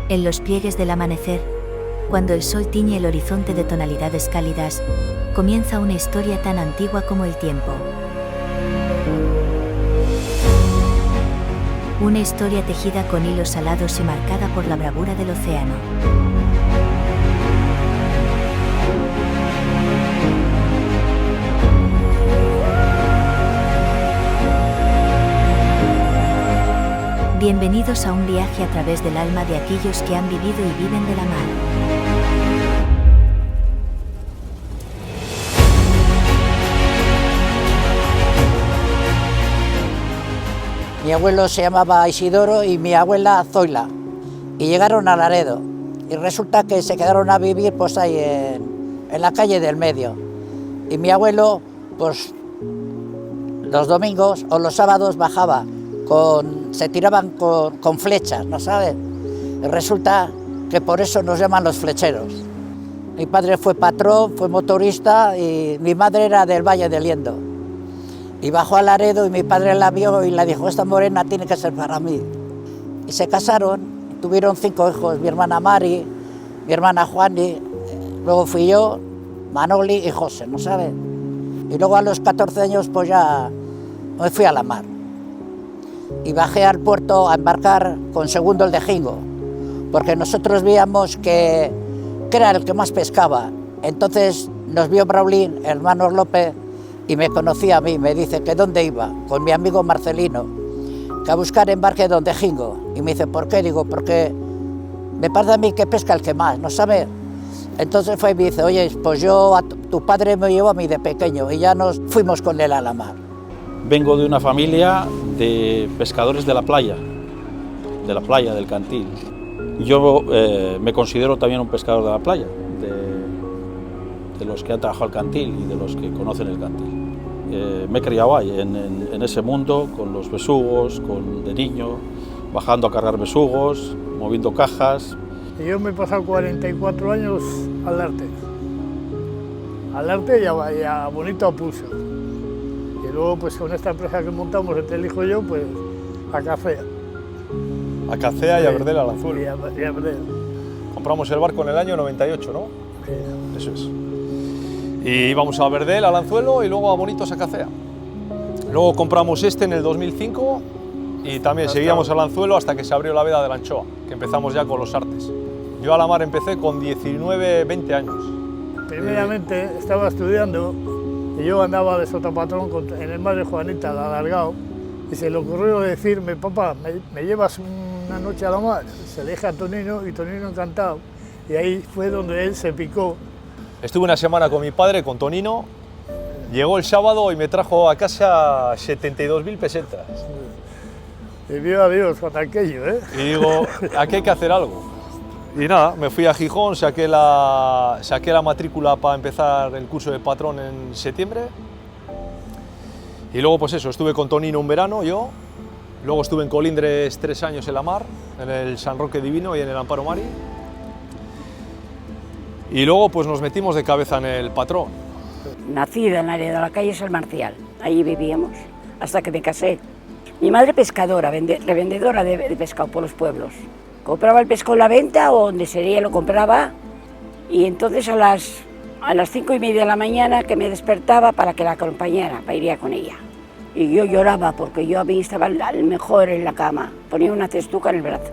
En los pliegues del amanecer, cuando el sol tiñe el horizonte de tonalidades cálidas, comienza una historia tan antigua como el tiempo. Una historia tejida con hilos alados y marcada por la bravura del océano. Bienvenidos a un viaje a través del alma de aquellos que han vivido y viven de la mar. Mi abuelo se llamaba Isidoro y mi abuela Zoila, y llegaron a Laredo, y resulta que se quedaron a vivir pues ahí en la calle del medio, y mi abuelo pues los domingos o los sábados bajaba, se tiraban con flechas, ¿no sabes? Y resulta que por eso nos llaman los flecheros. Mi padre fue patrón, fue motorista, y mi madre era del Valle de Liendo. Y bajó a Laredo y mi padre la vio y le dijo: esta morena tiene que ser para mí. Y se casaron, tuvieron 5 hijos, mi hermana Mari, mi hermana Juani, luego fui yo, Manoli y José, ¿no sabes? Y luego a los 14 años pues ya me fui a la mar. Y bajé al puerto a embarcar con Segundo el de Jingo, porque nosotros veíamos que era el que más pescaba. Entonces nos vio Braulín, hermano López, y me conocía a mí, me dice que dónde iba, con mi amigo Marcelino, que a buscar embarque donde Jingo. Y me dice: ¿por qué? Digo: porque me parece a mí que pesca el que más, ¿no sabe? Entonces fue y me dice: oye, pues tu padre me llevó a mí de pequeño, y ya nos fuimos con él a la mar. Vengo de una familia de pescadores de la playa, del Cantil. Yo me considero también un pescador de la playa, de los que han trabajado el Cantil y de los que conocen el Cantil. Me he criado ahí, en ese mundo, con los besugos, de niño, bajando a cargar besugos, moviendo cajas. Yo me he pasado 44 años al arte y a bonito a pulso. Y luego pues con esta empresa que montamos entre el hijo y yo, pues a Cafea. A Cafea y a Verdel al Anzuelo. Y a Verdel. Compramos el barco en el año 98, ¿no? Sí. Eso es. Y íbamos a Verdel al Anzuelo y luego a Bonitos a Cafea. Luego compramos este en el 2005 y también seguíamos al Anzuelo hasta que se abrió la veda de la anchoa, que empezamos ya con los artes. Yo a la mar empecé con 19, 20 años. Primeramente estaba estudiando y yo andaba de sotapatrón en el mar de Juanita, al Alargado, y se le ocurrió decirme: papá, ¿me llevas una noche a la mar? Se le dije a Tonino y Tonino encantado. Y ahí fue donde él se picó. Estuve una semana con mi padre, con Tonino, llegó el sábado y me trajo a casa 72.000 pesetas. Y viva Dios con aquello, ¿eh? Y digo: aquí hay que hacer algo. Y nada, me fui a Gijón, saqué la matrícula para empezar el curso de patrón en septiembre. Y luego pues eso, estuve con Tonino un verano yo, luego estuve en Colindres 3 años en la mar, en el San Roque Divino y en el Amparo Mari. Y luego pues nos metimos de cabeza en el patrón. Nacida en Laredo, la calle San Marcial, allí vivíamos, hasta que me casé. Mi madre pescadora, revendedora de pescado por los pueblos. Compraba el pescado en la venta o donde sería lo compraba, y entonces a las 5:30 de la mañana que me despertaba para que la acompañara, para ir con ella. Y yo lloraba porque yo a mí estaba el mejor en la cama, ponía una cestuca en el brazo.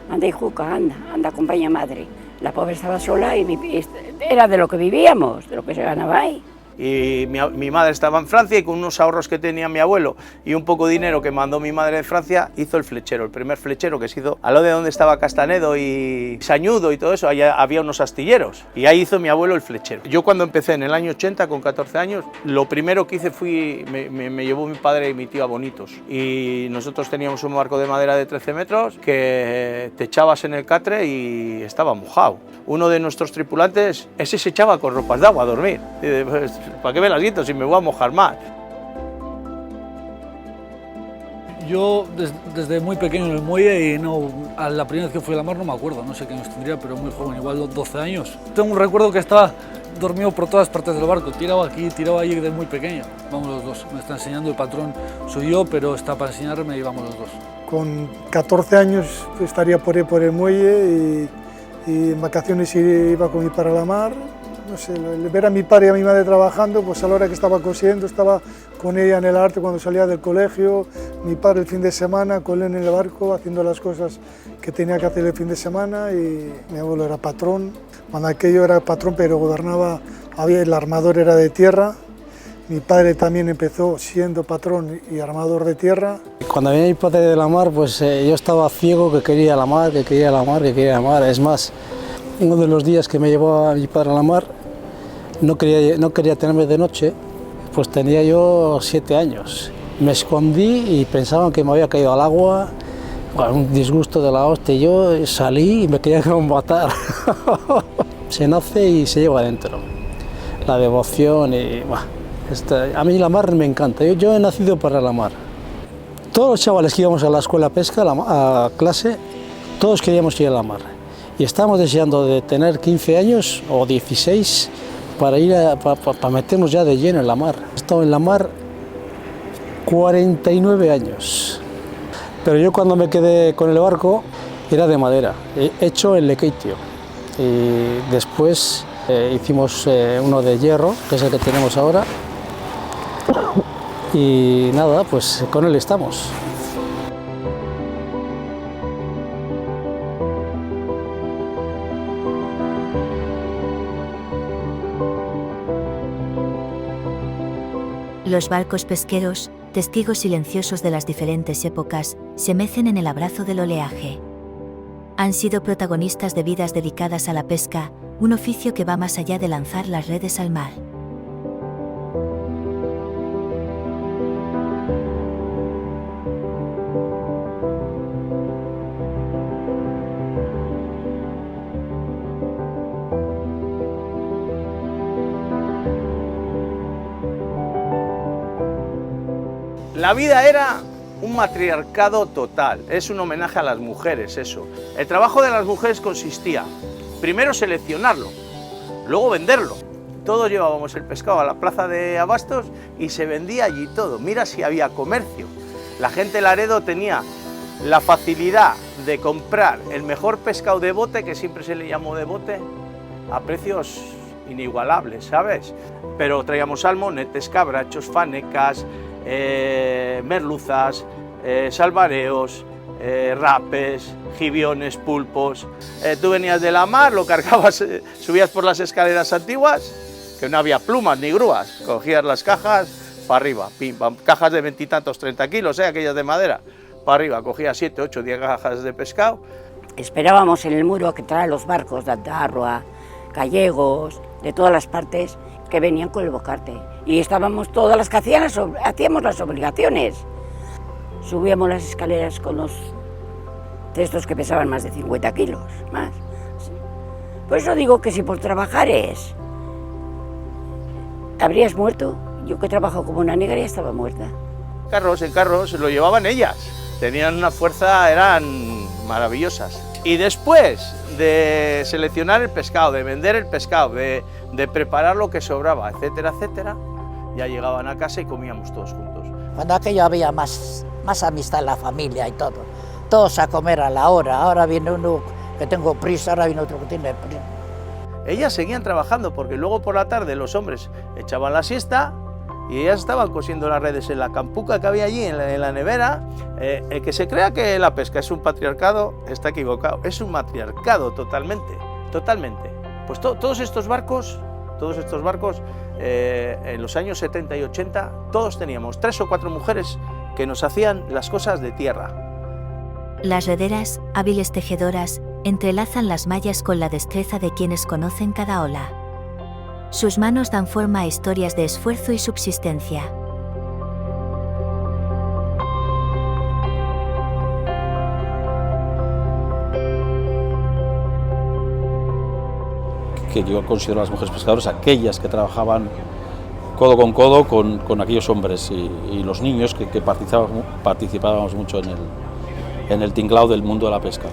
Anda, hijuca, anda, acompaña a madre. La pobre estaba sola y era de lo que vivíamos, de lo que se ganaba ahí. Y mi madre estaba en Francia y con unos ahorros que tenía mi abuelo y un poco de dinero que mandó mi madre de Francia, hizo el flechero, el primer flechero que se hizo al lado de donde estaba Castanedo y Sañudo y todo eso. Allá había unos astilleros y ahí hizo mi abuelo el flechero. Yo cuando empecé en el año 80 con 14 años, lo primero que hice me llevó mi padre y mi tío a Bonitos, y nosotros teníamos un barco de madera de 13 metros que te echabas en el catre y estaba mojado. Uno de nuestros tripulantes, ese se echaba con ropas de agua a dormir. ¿Para qué me las quito si me voy a mojar más? Yo desde muy pequeño en el muelle, y a la primera vez que fui a la mar no me acuerdo, no sé qué años tendría, pero muy joven, igual 12 años. Tengo un recuerdo que estaba dormido por todas partes del barco, tiraba aquí, tiraba allí desde muy pequeño. Vamos los dos, me está enseñando el patrón, soy yo, pero está para enseñarme y vamos los dos. Con 14 años estaría por ahí por el muelle y en vacaciones iba con mi padre a la mar. No sé, ver a mi padre y a mi madre trabajando, pues a la hora que estaba cosiendo, estaba con ella en el arte cuando salía del colegio, mi padre el fin de semana, con él en el barco, haciendo las cosas que tenía que hacer el fin de semana, y mi abuelo era patrón. Cuando aquello era patrón, pero gobernaba, el armador era de tierra. Mi padre también empezó siendo patrón y armador de tierra. Cuando venía mi padre de la mar, pues yo estaba ciego, que quería la mar, que quería la mar, que quería la mar. Es más, uno de los días que me llevó a mi padre a la mar, no quería tenerme de noche, pues tenía yo 7 años. Me escondí y pensaban que me había caído al agua, bueno, un disgusto de la hostia. Yo salí y me querían matar. Se nace y se lleva adentro. La devoción y... Bah, a mí la mar me encanta, yo he nacido para la mar. Todos los chavales que íbamos a la escuela de pesca, a clase, todos queríamos ir a la mar. Y estábamos deseando de tener 15 años o 16 para ir para meternos ya de lleno en la mar. He estado en la mar 49 años. Pero yo cuando me quedé con el barco era de madera, hecho en Lekeitio. Y después hicimos uno de hierro, que es el que tenemos ahora. Y nada, pues con él estamos. Los barcos pesqueros, testigos silenciosos de las diferentes épocas, se mecen en el abrazo del oleaje. Han sido protagonistas de vidas dedicadas a la pesca, un oficio que va más allá de lanzar las redes al mar. La vida era un matriarcado total, es un homenaje a las mujeres eso. El trabajo de las mujeres consistía, primero seleccionarlo, luego venderlo. Todos llevábamos el pescado a la plaza de abastos y se vendía allí todo. Mira si había comercio. La gente de Laredo tenía la facilidad de comprar el mejor pescado de bote, que siempre se le llamó de bote, a precios inigualables, ¿sabes? Pero traíamos salmonetes, cabrachos, fanecas, merluzas, salvareos, rapes, gibiones, pulpos. Tú venías de la mar, lo cargabas, subías por las escaleras antiguas, que no había plumas ni grúas, cogías las cajas para arriba, pim, pam, cajas de 20 y tantos, 30 kilos, aquellas de madera, para arriba, cogías 7, 8, 10 cajas de pescado. Esperábamos en el muro a que traeran los barcos de Andarroa, gallegos, de todas las partes, que venían con el bocarte. Y estábamos todas las que hacíamos las obligaciones. Subíamos las escaleras con los cestos que pesaban más de 50 kilos, más. Por eso digo que si por trabajar habrías muerto. Yo que trabajo como una negra ya estaba muerta. En carros lo llevaban ellas. Tenían una fuerza, eran maravillosas. Y después de seleccionar el pescado, de vender el pescado, de preparar lo que sobraba, etcétera, etcétera, ya llegaban a casa y comíamos todos juntos. Cuando aquello había más amistad en la familia y todo. Todos a comer a la hora. Ahora viene uno que tengo prisa, ahora viene otro que tiene prisa. Ellas seguían trabajando porque luego por la tarde los hombres echaban la siesta y ellas estaban cosiendo las redes en la campuca que había allí, en la nevera. El que se crea que la pesca es un patriarcado está equivocado, es un matriarcado totalmente, totalmente. Pues todos estos barcos, en los años 70 y 80, todos teníamos 3 o 4 mujeres que nos hacían las cosas de tierra. Las rederas, hábiles tejedoras, entrelazan las mallas con la destreza de quienes conocen cada ola. Sus manos dan forma a historias de esfuerzo y subsistencia. Que yo considero a las mujeres pescadoras aquellas que trabajaban codo con aquellos hombres y los niños que participábamos mucho en el tinglao del mundo de la pesca.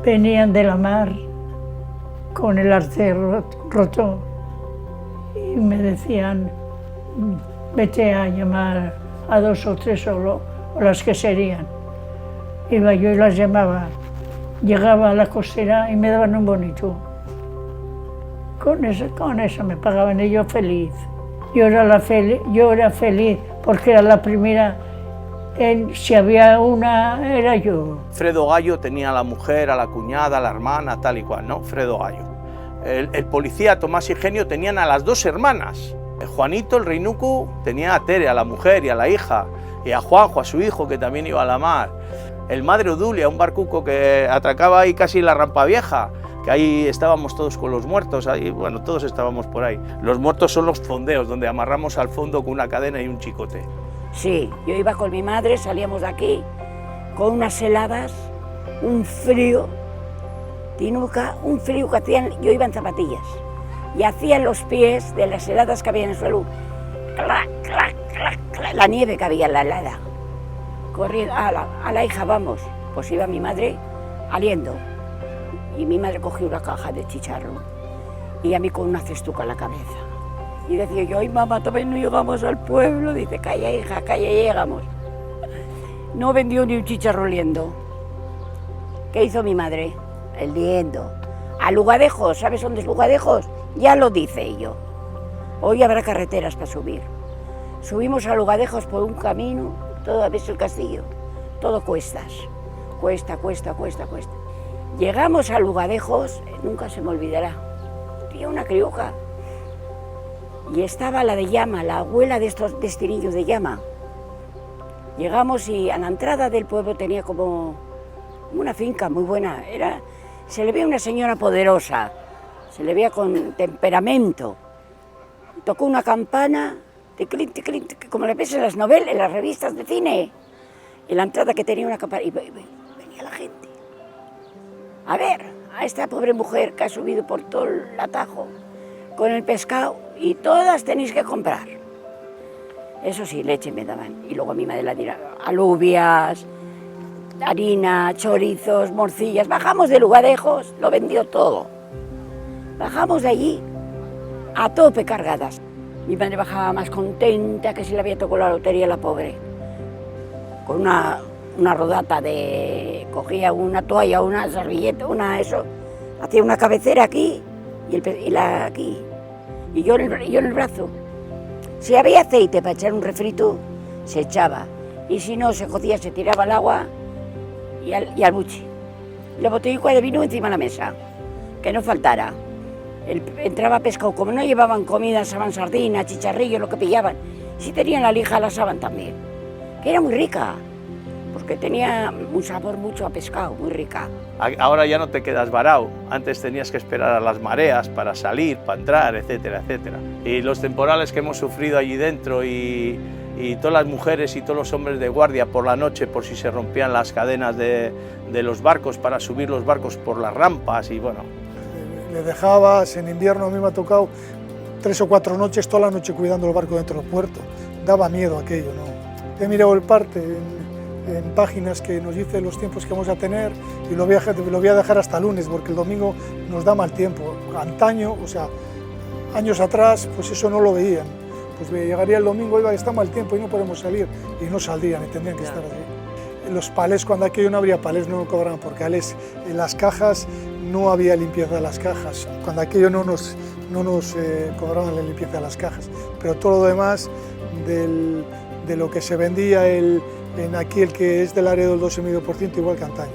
Venían de la mar con el arce roto y me decían, vete a llamar a 2 o 3 o las que serían. Iba yo y las llamaba, llegaba a la costera y me daban un bonito. Con eso me pagaban y yo feliz. Yo era feliz porque era la primera, si había una, era yo. Fredo Gallo tenía a la mujer, a la cuñada, a la hermana, tal y cual, ¿no? Fredo Gallo. El policía Tomás y Genio tenían a las 2 hermanas. Juanito, el reinuco, tenía a Tere, a la mujer y a la hija, y a Juanjo, a su hijo, que también iba a la mar. El Madre Odulia, un barcuco que atracaba ahí casi en la Rampa Vieja, que ahí estábamos todos con los muertos, ahí, bueno, todos estábamos por ahí. Los muertos son los fondeos, donde amarramos al fondo con una cadena y un chicote. Sí, yo iba con mi madre, salíamos de aquí, con unas heladas, un frío, Tinuca, un frío que hacían, yo iba en zapatillas, y hacían los pies de las heladas que había en el suelo, clac, clac, clac, clac, la nieve que había en la helada. Corriendo, a la hija, vamos, pues iba mi madre aliendo, y mi madre cogió una caja de chicharrón, y a mí con una cestuca en la cabeza. Y decía yo, ay mamá, todavía no llegamos al pueblo. Dice, calla hija, calla, llegamos. No vendió ni un chicharrón liendo. ¿Qué hizo mi madre? El liendo. A Lugadejos, ¿sabes dónde es Lugadejos? Ya lo dice ello. Hoy habrá carreteras para subir. Subimos a Lugadejos por un camino, todo a veces el castillo, todo cuestas. Cuesta. Llegamos a Lugadejos, nunca se me olvidará. Había una criuja. Y estaba la de Llama, la abuela de este niño de Llama. Llegamos y a la entrada del pueblo tenía como una finca muy buena. Se le veía una señora poderosa, se le veía con temperamento. Tocó una campana, ticlin, como le ves en las novelas, en las revistas de cine. En la entrada que tenía una campana, y venía la gente. A ver, a esta pobre mujer que ha subido por todo el atajo con el pescado, y todas tenéis que comprar. Eso sí, leche me daban. Y luego a mi madre la dirá, alubias, harina, chorizos, morcillas. Bajamos de Lugadejos, lo vendió todo. Bajamos de allí a tope cargadas. Mi madre bajaba más contenta que si le había tocado la lotería la pobre. Con una rodata cogía una toalla, una servilleta, hacía una cabecera aquí y la aquí. Y yo en el brazo. Si había aceite para echar un refrito, se echaba. Y si no, se cocía, se tiraba al agua y al buchi. La botella de vino encima de la mesa, que no faltara. Entraba pescado, como no llevaban comida, asaban sardinas, chicharrillos, lo que pillaban. Si tenían la lija, la asaban también. Que era muy rica, porque tenía un sabor mucho a pescado, muy rica. Ahora ya no te quedas varado, antes tenías que esperar a las mareas para salir, para entrar, etcétera, etcétera. Y los temporales que hemos sufrido allí dentro y todas las mujeres y todos los hombres de guardia por la noche por si se rompían las cadenas de los barcos para subir los barcos por las rampas y bueno. Le dejabas, en invierno a mí me ha tocado 3 o 4 noches, toda la noche cuidando el barco dentro del puerto. Daba miedo aquello, ¿no? He mirado el parte en páginas que nos dice los tiempos que vamos a tener y lo voy a dejar hasta lunes porque el domingo nos da mal tiempo. Antaño, o sea, años atrás, pues eso no lo veían. Pues llegaría el domingo, oiga, está mal tiempo y no podemos salir, y no saldrían y tendrían que estar allí. Los palés, cuando aquello no habría palés, no cobraban por palés. En las cajas no había limpieza de las cajas. Cuando aquello no nos cobraban la limpieza de las cajas. Pero todo lo demás de lo que se vendía en aquí, el que es del área del 2,5%, igual que antaño.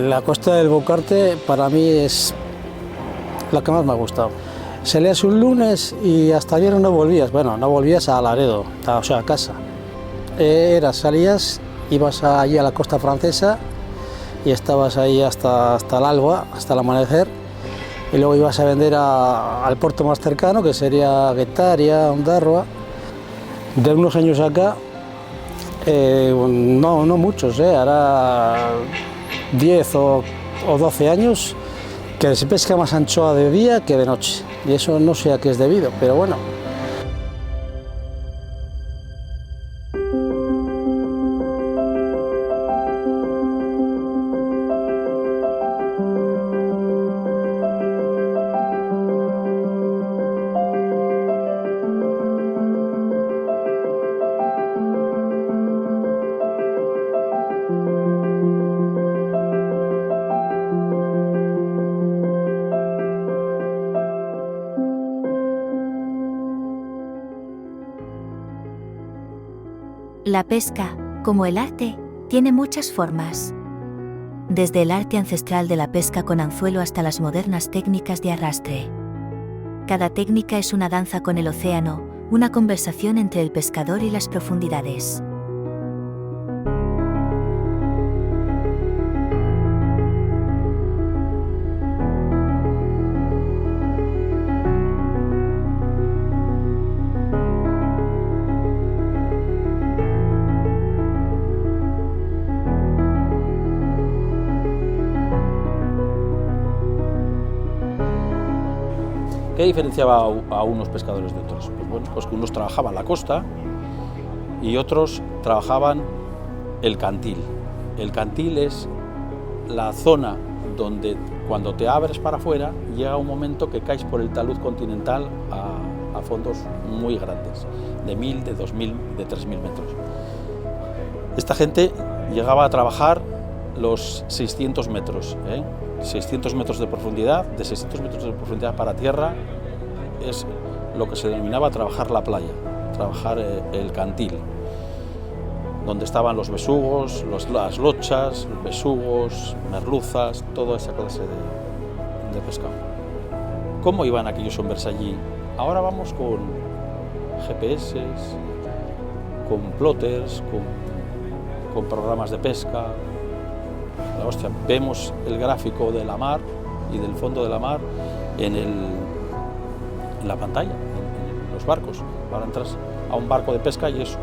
La costa del Bocarte para mí es la que más me ha gustado. Salías un lunes y hasta viernes no volvías, bueno, no volvías a Laredo, o sea, a casa. Salías, ibas allí a la costa francesa y estabas ahí hasta el alba, hasta el amanecer, y luego ibas a vender al puerto más cercano, que sería Guetaria, Ondarroa. De unos años acá, no muchos, ahora 10 o 12 años, que se pesca más anchoa de día que de noche, y eso no sé a qué es debido, pero bueno. La pesca, como el arte, tiene muchas formas. Desde el arte ancestral de la pesca con anzuelo hasta las modernas técnicas de arrastre. Cada técnica es una danza con el océano, una conversación entre el pescador y las profundidades. ¿Qué diferenciaba a unos pescadores de otros? Pues bueno, pues que unos trabajaban la costa y otros trabajaban el cantil. El cantil es la zona donde cuando te abres para afuera llega un momento que caes por el talud continental a fondos muy grandes, de 1000, de 2000, de 3000 metros. Esta gente llegaba a trabajar los 600 metros, 600 metros de profundidad, de 600 metros de profundidad para tierra, es lo que se denominaba trabajar la playa, trabajar el cantil, donde estaban los besugos, las lochas, besugos, merluzas, toda esa clase de pescado. ¿Cómo iban aquellos hombres allí? Ahora vamos con GPS, con plotters, con programas de pesca. La hostia, vemos el gráfico de la mar y del fondo de la mar en la pantalla, en los barcos. Ahora entras a un barco de pesca y es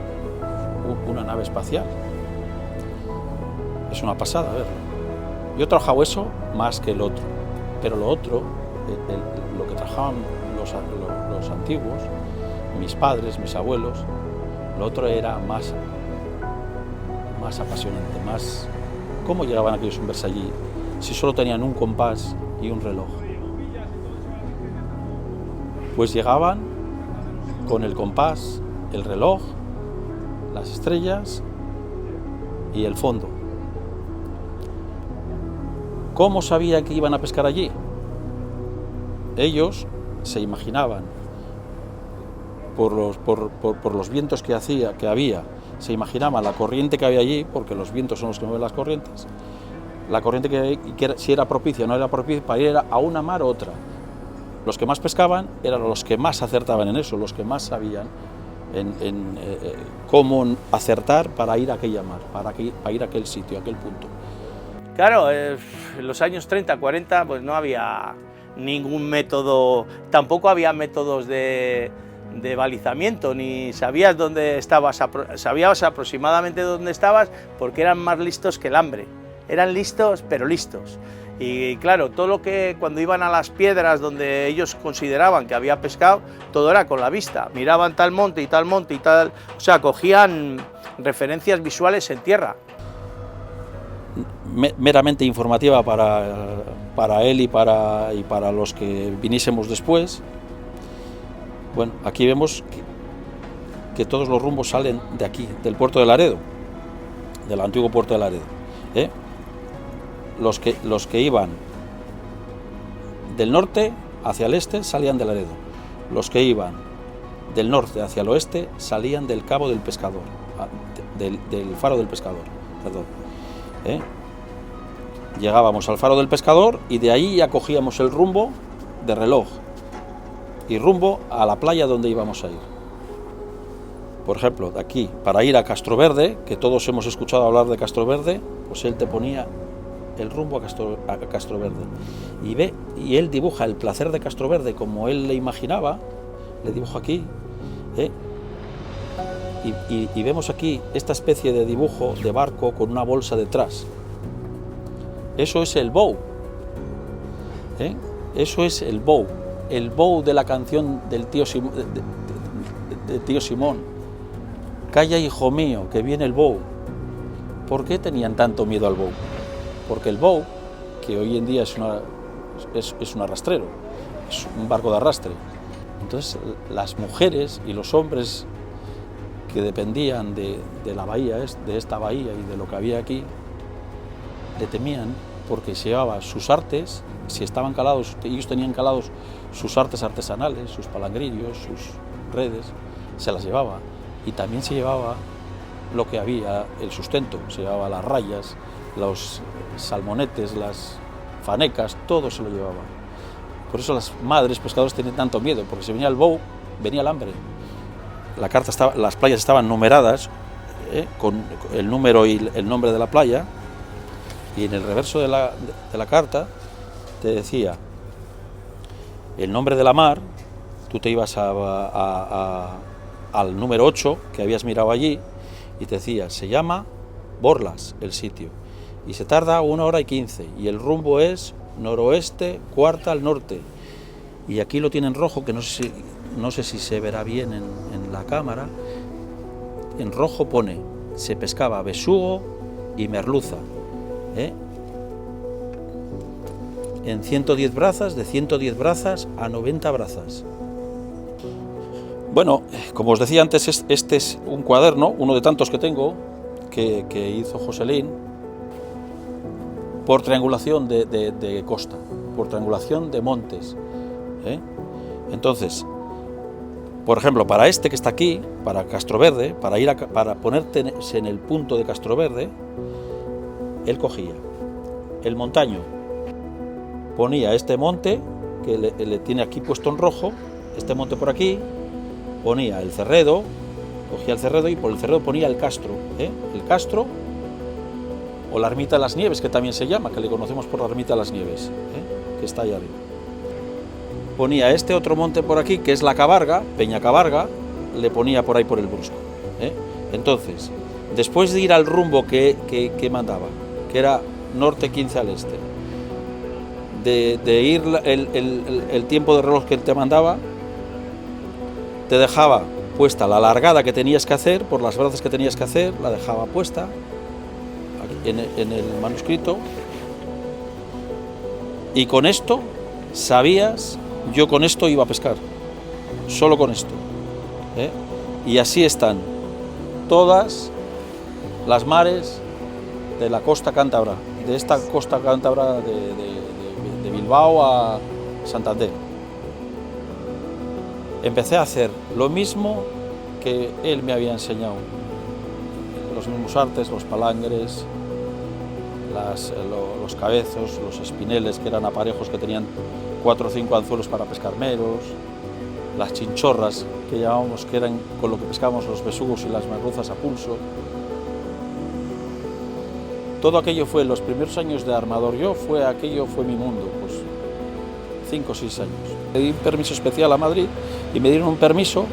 una nave espacial. Es una pasada verlo. Yo he trabajado eso más que el otro, pero lo otro, lo que trabajaban los antiguos, mis padres, mis abuelos, lo otro era más apasionante, más... ¿Cómo llegaban aquellos hombres allí si solo tenían un compás y un reloj? Pues llegaban con el compás, el reloj, las estrellas y el fondo. ¿Cómo sabían que iban a pescar allí? Ellos se imaginaban, por los vientos que había, se imaginaba la corriente que había allí, porque los vientos son los que mueven las corrientes, la corriente si era propicia o no era propicia para ir a una mar u otra. Los que más pescaban eran los que más acertaban en eso, los que más sabían en cómo acertar para ir a aquella mar, para ir a aquel sitio, a aquel punto. Claro, en los años 30, 40 pues no había ningún método, tampoco había métodos de balizamiento, ni sabías dónde estabas, sabías aproximadamente dónde estabas, porque eran más listos que el hambre, eran listos pero listos. Y claro, todo lo que cuando iban a las piedras donde ellos consideraban que había pescado, todo era con la vista, miraban tal monte y tal monte y tal, o sea, cogían referencias visuales en tierra. Meramente informativa para él y para los que viniésemos después. Bueno, aquí vemos que todos los rumbos salen de aquí, del puerto de Laredo, del antiguo puerto de Laredo. Los que iban del norte hacia el este salían de Laredo. Los que iban del norte hacia el oeste salían del Cabo del Pescador, del Faro del Pescador. Perdón. Llegábamos al Faro del Pescador y de ahí ya cogíamos el rumbo de reloj y rumbo a la playa donde íbamos a ir. Por ejemplo, de aquí, para ir a Castroverde, que todos hemos escuchado hablar de Castroverde, pues él te ponía el rumbo a Castroverde. Y él dibuja el placer de Castroverde como él le imaginaba, le dibujo aquí, y vemos aquí esta especie de dibujo de barco con una bolsa detrás. Eso es el bow. Eso es el bow. El bow de la canción del tío Simón. Calla, hijo mío, que viene el bow. ¿Por qué tenían tanto miedo al bow? Porque el bow, que hoy en día es un arrastrero, es un barco de arrastre. Entonces las mujeres y los hombres que dependían de la bahía, de esta bahía y de lo que había aquí, le temían porque se llevaba sus artes, si estaban calados, ellos tenían calados sus artes artesanales, sus palangrillos, sus redes, se las llevaba. Y también se llevaba lo que había, el sustento, se llevaba las rayas, los salmonetes, las fanecas, todo se lo llevaba. Por eso las madres pescadores tenían tanto miedo, porque si venía el bow, venía el hambre. Las playas estaban numeradas, con el número y el nombre de la playa, y en el reverso de la carta te decía el nombre de la mar. Tú te ibas al número 8 que habías mirado allí y te decía, se llama Borlas el sitio y se tarda 1 hora y 15 y el rumbo es noroeste, cuarta al norte, y aquí lo tienen rojo, que no sé si se verá bien en la cámara. En rojo pone, se pescaba besugo y merluza, en 110 brazas, de 110 brazas a 90 brazas. Bueno, como os decía antes, este es un cuaderno, uno de tantos que tengo, que hizo Joselín, por triangulación de costa, por triangulación de montes. Entonces, por ejemplo, para este que está aquí, para Castroverde, para ponerte en el punto de Castroverde, él cogía el montaño, ponía este monte, que le tiene aquí puesto en rojo, este monte por aquí, ponía el Cerredo, cogía el Cerredo y por el Cerredo ponía el Castro, el Castro, o la Ermita de las Nieves, que también se llama, que le conocemos por la Ermita de las Nieves, que está ahí arriba. Ponía este otro monte por aquí, que es la Cabarga, Peña Cabarga, le ponía por ahí por el Brusco. Entonces, después de ir al rumbo que mandaba, que era norte 15 al este, de ir el tiempo de reloj que te mandaba, te dejaba puesta la largada que tenías que hacer, por las brazas que tenías que hacer, la dejaba puesta aquí en el manuscrito, y con esto sabías, yo con esto iba a pescar, solo con esto, y así están todas las mares de la costa cántabra, de esta costa cántabra de Bilbao a Santander. Empecé a hacer lo mismo que él me había enseñado, los mismos artes, los palangres, los cabezos, los espineles, que eran aparejos que tenían 4 o 5 anzuelos para pescar meros, las chinchorras, que llamábamos, que eran con lo que pescábamos los besugos y las merluzas a pulso. Todo aquello fue, los primeros años de armador aquello fue mi mundo, pues 5 o 6 años. Pedí un permiso especial a Madrid y me dieron un permiso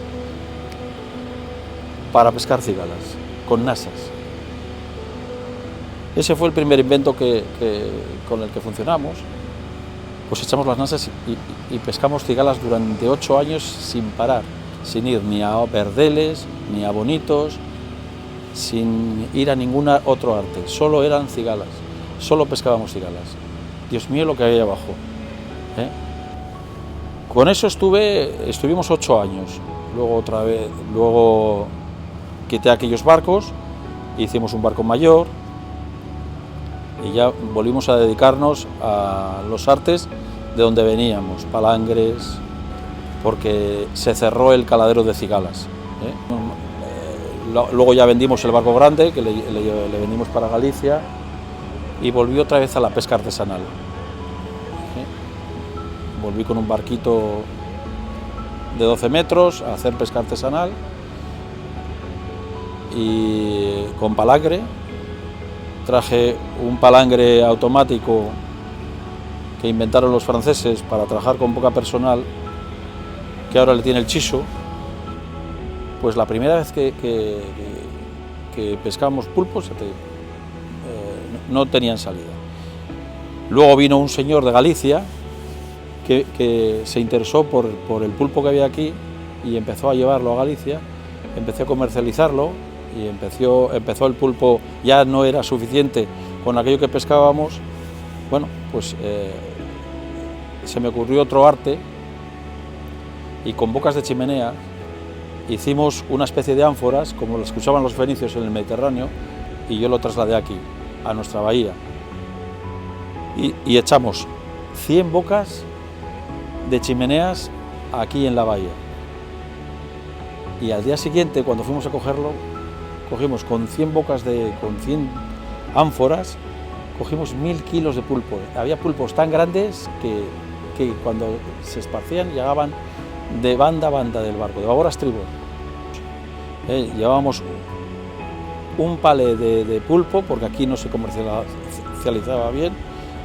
para pescar cigalas, con nasas. Ese fue el primer invento con el que funcionamos. Pues echamos las nasas y pescamos cigalas durante 8 años sin parar, sin ir ni a verdeles, ni a bonitos, sin ir a ningún otro arte, solo eran cigalas, solo pescábamos cigalas. Dios mío, lo que había abajo. Con eso estuvimos 8 años, luego quité aquellos barcos, hicimos un barco mayor y ya volvimos a dedicarnos a los artes de donde veníamos, palangres, porque se cerró el caladero de cigalas. Luego ya vendimos el barco grande, que le vendimos para Galicia, y volví otra vez a la pesca artesanal. Volví con un barquito de 12 metros a hacer pesca artesanal y con palangre. Traje un palangre automático que inventaron los franceses para trabajar con poca personal, que ahora le tiene el Chiso. Pues la primera vez que pescábamos pulpos no tenían salida. Luego vino un señor de Galicia que se interesó por el pulpo que había aquí y empezó a llevarlo a Galicia, empezó a comercializarlo y empezó el pulpo. Ya no era suficiente con aquello que pescábamos. Bueno, pues se me ocurrió otro arte y con bocas de chimenea hicimos una especie de ánforas como las que usaban los fenicios en el Mediterráneo, y yo lo trasladé aquí, a nuestra bahía, y echamos 100 bocas de chimeneas aquí en la bahía. Y al día siguiente, cuando fuimos a cogerlo, cogimos con 100 con 100 ánforas, cogimos 1000 kilos de pulpo. Había pulpos tan grandes que cuando se esparcían llegaban de banda a banda del barco, de babor a estribor. Llevábamos un palé de pulpo, porque aquí no se comercializaba bien,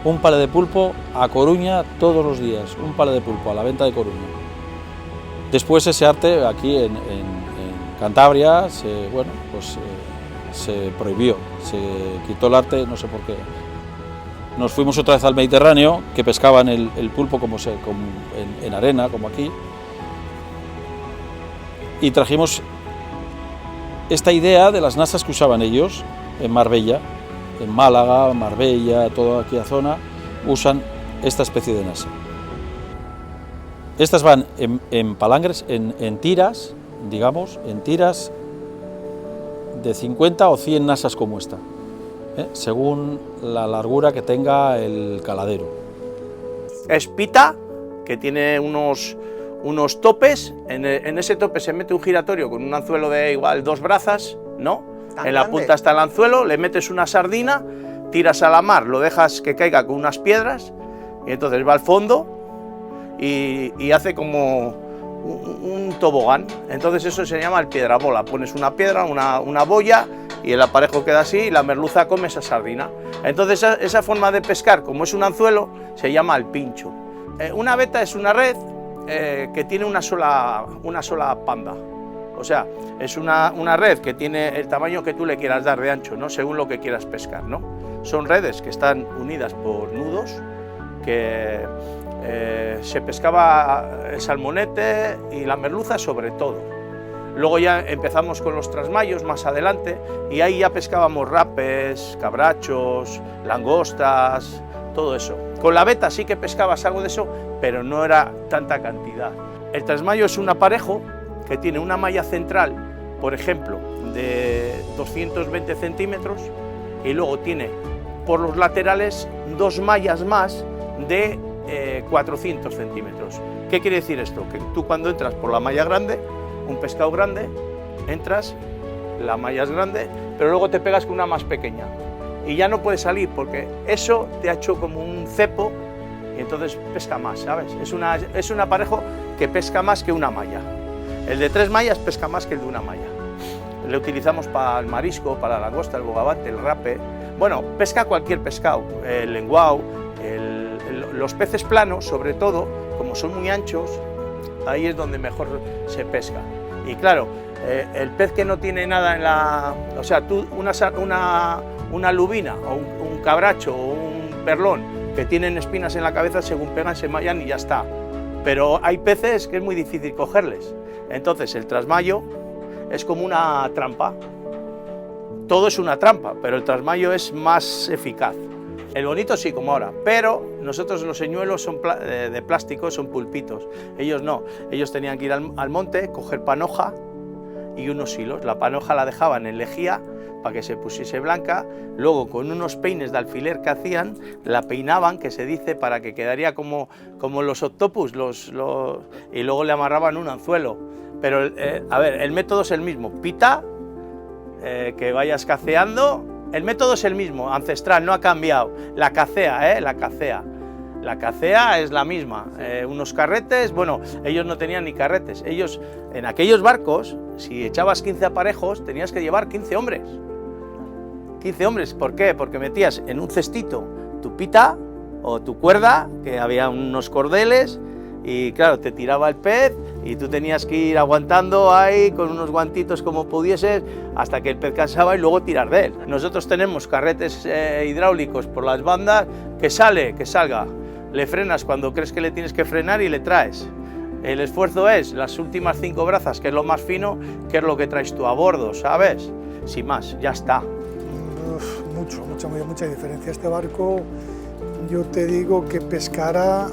un palé de pulpo a Coruña todos los días, un palé de pulpo a la venta de Coruña. Después ese arte aquí en Cantabria se prohibió, se quitó el arte, no sé por qué. Nos fuimos otra vez al Mediterráneo, que pescaban el pulpo como en arena, como aquí, y trajimos esta idea de las nasas que usaban ellos en Marbella, en Málaga, Marbella, toda aquella zona, usan esta especie de nasa. Estas van en palangres, en tiras, digamos, en tiras de 50 o 100 nasas como esta, según la largura que tenga el caladero. Es pita, que tiene unos topes, en ese tope se mete un giratorio con un anzuelo de igual 2 brazas, ¿no? En la punta está el anzuelo, le metes una sardina, tiras a la mar, lo dejas que caiga con unas piedras y entonces va al fondo y hace como un tobogán. Entonces eso se llama el piedrabola. Pones una piedra, una boya y el aparejo queda así y la merluza come esa sardina. Entonces esa forma de pescar, como es un anzuelo, se llama el pincho. Una veta es una red que tiene una sola panda. O sea, es una red que tiene el tamaño que tú le quieras dar de ancho, ¿no? Según lo que quieras pescar, ¿no? Son redes que están unidas por nudos, que se pescaba el salmonete y la merluza sobre todo. Luego ya empezamos con los trasmayos más adelante y ahí ya pescábamos rapes, cabrachos, langostas, todo eso. Con la veta sí que pescabas algo de eso, pero no era tanta cantidad. El trasmayo es un aparejo que tiene una malla central, por ejemplo, de 220 centímetros y luego tiene por los laterales 2 mallas más de 400 centímetros. ¿Qué quiere decir esto? Que tú cuando entras por la malla grande, un pescado grande, entras, la malla es grande, pero luego te pegas con una más pequeña y ya no puedes salir porque eso te ha hecho como un cepo y entonces pesca más, ¿sabes? Es un aparejo que pesca más que una malla. El de 3 mallas pesca más que el de una malla. Le utilizamos para el marisco, para la langosta, el bogavante, el rape. Bueno, pesca cualquier pescado, el lenguao, los peces planos, sobre todo, como son muy anchos, ahí es donde mejor se pesca. Y claro, el pez que no tiene nada en la... O sea, tú una lubina o un cabracho o un perlón que tienen espinas en la cabeza, según pegan se mallan y ya está. Pero hay peces que es muy difícil cogerles. Entonces el trasmayo es como una trampa. Todo es una trampa, pero el trasmayo es más eficaz. El bonito sí, como ahora, pero nosotros los señuelos son de plástico, son pulpitos. Ellos no, ellos tenían que ir al monte, coger panoja y unos hilos. La panoja la dejaban en lejía para que se pusiese blanca, luego con unos peines de alfiler que hacían, la peinaban, que se dice, para que quedaría como los octopus, y luego le amarraban un anzuelo. Pero, a ver, el método es el mismo, pita, que vayas caceando, el método es el mismo, ancestral, no ha cambiado. La cacea, la cacea. La cacea es la misma, unos carretes, bueno, ellos no tenían ni carretes, ellos en aquellos barcos, si echabas 15 aparejos, tenías que llevar 15 hombres. 15 hombres, ¿por qué? Porque metías en un cestito tu pita o tu cuerda, que había unos cordeles, y claro, te tiraba el pez y tú tenías que ir aguantando ahí con unos guantitos como pudieses hasta que el pez cansaba y luego tirar de él. Nosotros tenemos carretes hidráulicos por las bandas, que salga. Le frenas cuando crees que le tienes que frenar y le traes. El esfuerzo es las últimas 5 brazas, que es lo más fino, que es lo que traes tú a bordo, ¿sabes? Sin más, ya está. Mucha diferencia. Este barco, yo te digo que pescará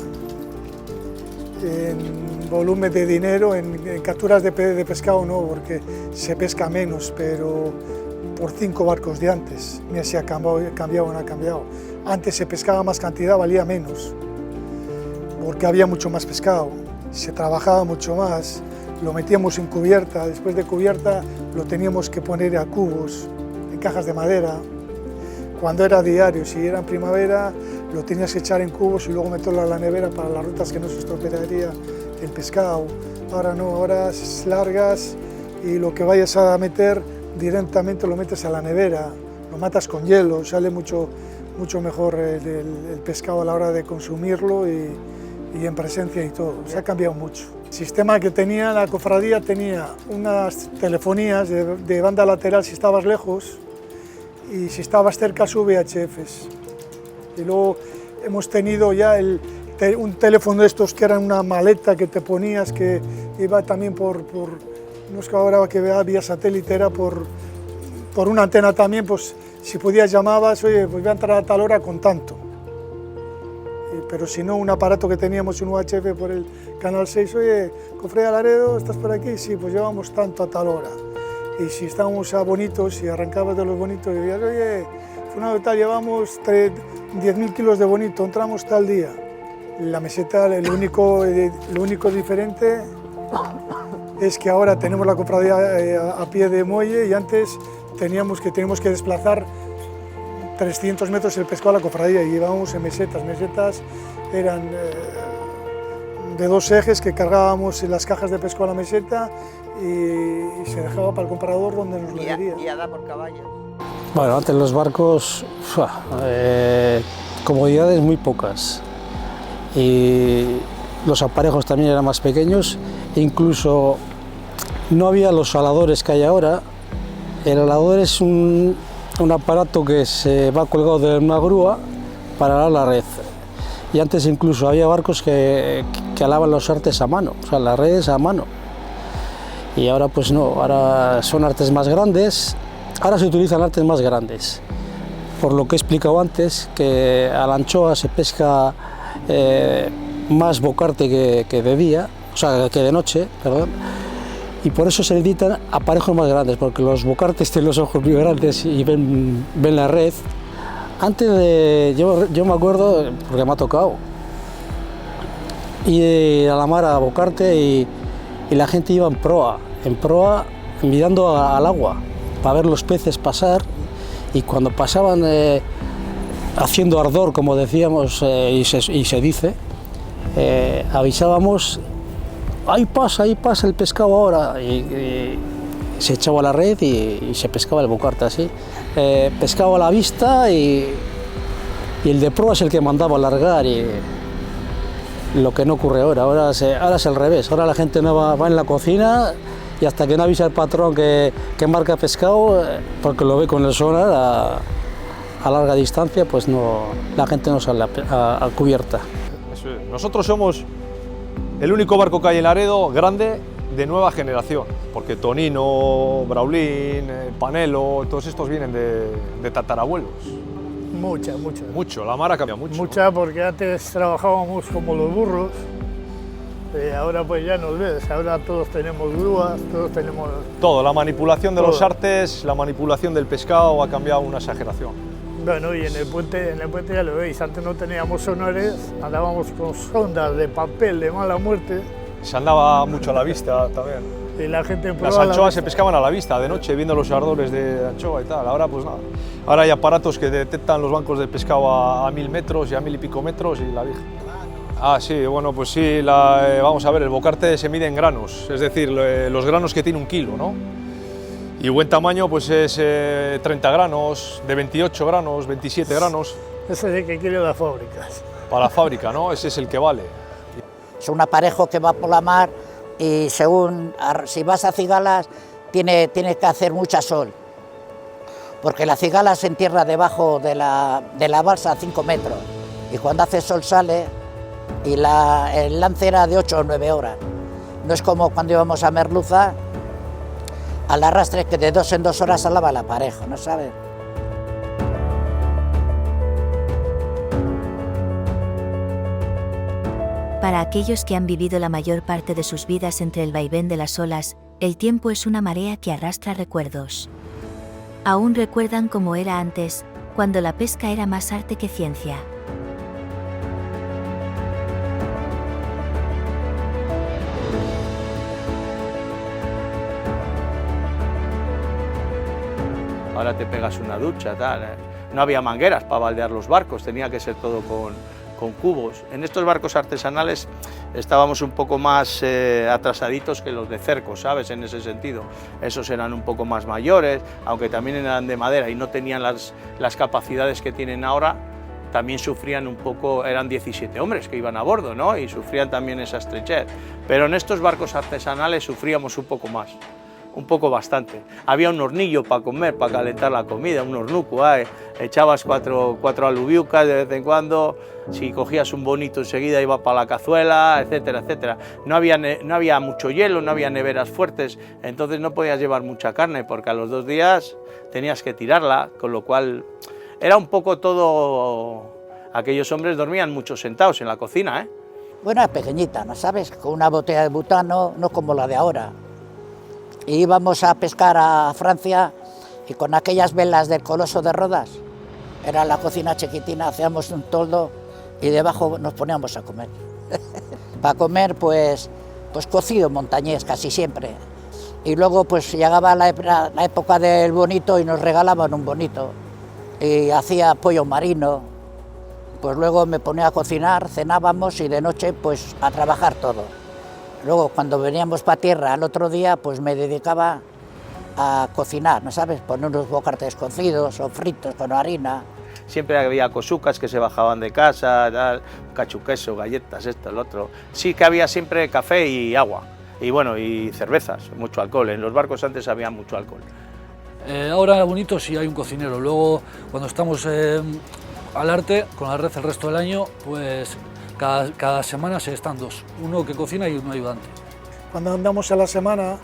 en volumen de dinero, en capturas de pescado no, porque se pesca menos, pero por 5 barcos de antes. Mira si ha cambiado o no ha cambiado. Antes se pescaba más cantidad, valía menos, porque había mucho más pescado, se trabajaba mucho más, lo metíamos en cubierta, después de cubierta lo teníamos que poner a cubos, en cajas de madera. Cuando era diario, si era en primavera, lo tenías que echar en cubos y luego meterlo a la nevera para las rutas que no se estropearía el pescado. Ahora no, ahora es largas y lo que vayas a meter directamente lo metes a la nevera, lo matas con hielo, sale mucho mejor el pescado a la hora de consumirlo y en presencia y todo. Se ha cambiado mucho. El sistema que tenía la cofradía tenía unas telefonías de banda lateral si estabas lejos y si estabas cerca VHFs. Y luego hemos tenido ya un teléfono de estos que era una maleta que te ponías, que iba también no es que ahora que vea vía satélite, era por una antena también, pues si podías llamabas, oye, pues voy a entrar a tal hora con tanto. Pero si no, un aparato que teníamos, un UHF por el Canal 6, oye, Cofradía Laredo, ¿estás por aquí? Sí, pues llevamos tanto a tal hora. Y si estábamos a Bonitos, y arrancabas de los Bonitos, y decías, oye, fulano de tal, llevamos 10.000 kilos de bonito, entramos tal día. La meseta, lo único diferente es que ahora tenemos la cofradía a pie de muelle y antes teníamos que desplazar 300 metros el pescado a la cofradía y llevábamos en mesetas. Mesetas eran de 2 ejes que cargábamos en las cajas de pescado a la meseta y se dejaba para el comprador donde nos lo diría. Y a dar por caballo. Bueno, antes los barcos, comodidades muy pocas y los aparejos también eran más pequeños, incluso no había los aladores que hay ahora. El alador es un aparato que se va colgado de una grúa para alar la red. Y antes incluso había barcos que alaban los artes a mano, o sea, las redes a mano. Y ahora pues no, ahora son artes más grandes, ahora se utilizan artes más grandes. Por lo que he explicado antes, que a la anchoa se pesca más bocarte que de día, o sea, que de noche, perdón. Y por eso se necesitan aparejos más grandes, porque los bocartes tienen los ojos muy grandes y ven la red. Antes yo me acuerdo, porque me ha tocado, ir a la mar a bocarte y la gente iba en proa mirando al agua para ver los peces pasar, y cuando pasaban haciendo ardor, como decíamos y se dice, avisábamos: ahí pasa el pescado ahora, y se echaba la red y se pescaba el bocarte así. Pescaba a la vista y el de proa es el que mandaba a largar, y lo que no ocurre ahora es al revés. Ahora la gente no va en la cocina y hasta que no avisa el patrón que marca pescado, porque lo ve con el sonar a larga distancia, pues no, la gente no sale a cubierta. Nosotros somos el único barco que hay en Laredo grande de nueva generación, porque Tonino, Braulín, Panelo, todos estos vienen de tatarabuelos. Mucho, la mar ha cambiado mucho. Mucha, porque antes trabajábamos como los burros, ahora pues ya nos ves, ahora todos tenemos grúas, todos tenemos... Todo, la manipulación de los artes, la manipulación del pescado ha cambiado una exageración. Bueno, y en el puente ya lo veis, antes no teníamos sonares, andábamos con sondas de papel de mala muerte. Se andaba mucho a la vista también. Y la gente las anchoas se pescaban a la vista, de noche, viendo los ardores de anchoa y tal. Ahora pues nada. Ahora hay aparatos que detectan los bancos de pescado a 1000 metros y a 1000 y pico metros y la virgen. Ah, sí, bueno, pues sí, vamos a ver, el bocarte se mide en granos, es decir, los granos que tiene 1 kilo, ¿no? Y buen tamaño pues es 30 granos, de 28 granos, 27 granos. Ese es el que quiere las fábricas. Para la fábrica, ¿no? Ese es el que vale. Es un aparejo que va por la mar y si vas a cigalas tienes que hacer mucha sol, porque la cigala se entierra debajo de la balsa a 5 metros y cuando hace sol sale, y el lance era de 8 o 9 horas. No es como cuando íbamos a Merluza al arrastre, que de 2 en 2 horas salaba el aparejo, ¿no sabes? Para aquellos que han vivido la mayor parte de sus vidas entre el vaivén de las olas, el tiempo es una marea que arrastra recuerdos. Aún recuerdan cómo era antes, cuando la pesca era más arte que ciencia. ahora te pegas una ducha, tal. No había mangueras para baldear los barcos, tenía que ser todo con cubos. En estos barcos artesanales estábamos un poco más atrasaditos que los de cerco, ¿sabes? En ese sentido. Esos eran un poco más mayores, aunque también eran de madera y no tenían las capacidades que tienen ahora, también sufrían un poco, eran 17 hombres que iban a bordo, ¿no? Y sufrían también esa estrechez. Pero en estos barcos artesanales sufríamos un poco más. Un poco bastante. Había un hornillo para comer, para calentar la comida, un hornuco, echabas cuatro alubiucas de vez en cuando, si cogías un bonito enseguida iba para la cazuela, etcétera, etcétera. No había mucho hielo, no había neveras fuertes, entonces no podías llevar mucha carne porque a los 2 días tenías que tirarla, con lo cual era un poco todo... Aquellos hombres dormían mucho sentados en la cocina, ¿eh? Bueno, es pequeñita, ¿no sabes? Con una botella de butano, no como la de ahora. Y íbamos a pescar a Francia y con aquellas velas del Coloso de Rodas, era la cocina chiquitina, hacíamos un toldo y debajo nos poníamos a comer. Para comer, pues cocido montañés casi siempre. Y luego pues llegaba la época del bonito y nos regalaban un bonito. Y hacía pollo marino. Pues luego me ponía a cocinar, cenábamos y de noche pues a trabajar todo. Luego, cuando veníamos para tierra al otro día, pues me dedicaba a cocinar, ¿no sabes? Poner unos bocates cocidos o fritos con harina. Siempre había cosucas que se bajaban de casa, tal, cachuqueso, galletas, esto, el otro. Sí que había siempre café y agua, y bueno, y cervezas, mucho alcohol. En los barcos antes había mucho alcohol. Ahora bonito sí hay un cocinero. Luego, cuando estamos al arte, con la red el resto del año, pues... Cada semana se están 2, uno que cocina y un ayudante. Cuando andamos a la semana,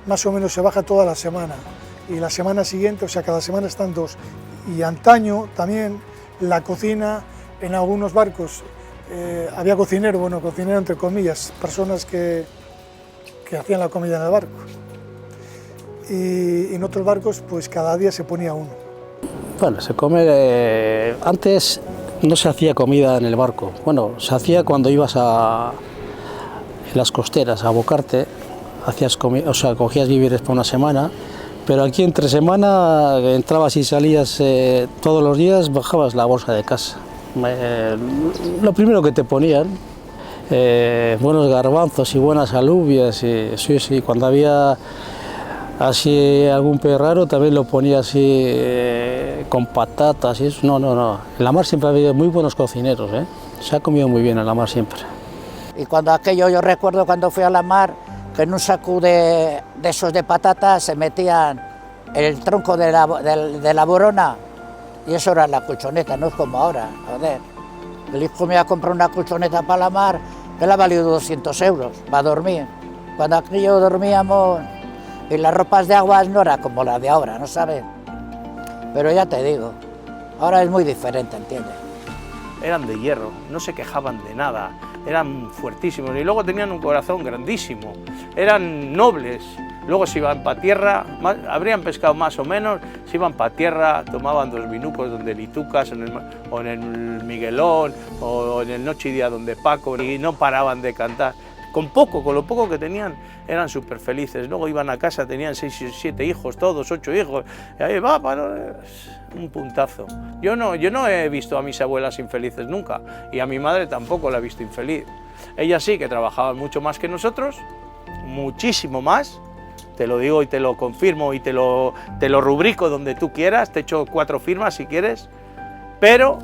más o menos se baja toda la semana. Y la semana siguiente, o sea, cada semana están 2. Y antaño también la cocina en algunos barcos, había cocinero, bueno, cocinero entre comillas, personas que hacían la comida en el barco. Y en otros barcos, pues cada día se ponía uno. Bueno, se come... antes no se hacía comida en el barco. Bueno, se hacía cuando ibas en las costeras a abocarte, cogías víveres para una semana, pero aquí entre semana entrabas y salías todos los días, bajabas la bolsa de casa. Lo primero que te ponían, buenos garbanzos y buenas alubias, y sí, cuando había así algún pez raro también lo ponía así con patatas y eso. No. En la mar siempre ha habido muy buenos cocineros, ¿eh? Se ha comido muy bien en la mar siempre. Y cuando aquello, yo recuerdo cuando fui a la mar, que en un saco de esos de patatas se metían el tronco de la borona y eso era la colchoneta, no es como ahora, joder. El hijo me iba a comprar una colchoneta para la mar que le ha valido 200 euros para dormir. Cuando aquello dormíamos... Y las ropas de aguas no era como la de ahora, ¿no sabes? Pero ya te digo, ahora es muy diferente, ¿entiendes? Eran de hierro, no se quejaban de nada, eran fuertísimos y luego tenían un corazón grandísimo, eran nobles. Luego se iban para tierra, habrían pescado más o menos, se iban para tierra, tomaban 2 minucos donde Litucas, o en el Miguelón, o en el Noche y Día donde Paco, y no paraban de cantar. Con lo poco que tenían, eran súper felices. Luego iban a casa, tenían 6 o 7 hijos, todos 8 hijos. Y ahí va, un puntazo. Yo no he visto a mis abuelas infelices nunca, y a mi madre tampoco la he visto infeliz. Ellas sí que trabajaban mucho más que nosotros, muchísimo más. Te lo digo y te lo confirmo y te lo rubrico donde tú quieras, te echo 4 firmas si quieres, pero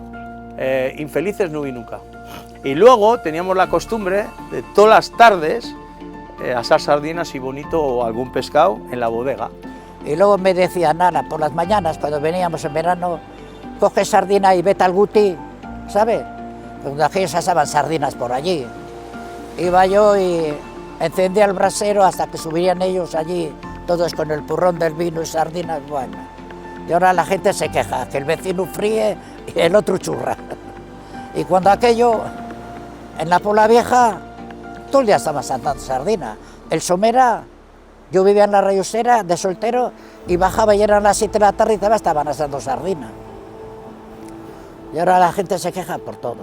infelices no vi nunca. Y luego teníamos la costumbre de todas las tardes asar sardinas y bonito o algún pescado en la bodega. Y luego me decía Nana, por las mañanas, cuando veníamos en verano, coge sardina y vete al Guti, ¿sabes? Cuando aquellos asaban sardinas por allí. Iba yo y encendía el brasero hasta que subirían ellos allí, todos con el purrón del vino y sardinas, bueno. Y ahora la gente se queja, que el vecino fríe y el otro churra. Y cuando aquello, en la Pola Vieja, todo el día estaba asando sardina. El Somera, yo vivía en la Rayosera de soltero y bajaba y eran las 7 de la tarde y estaban asando sardina. Y ahora la gente se queja por todo.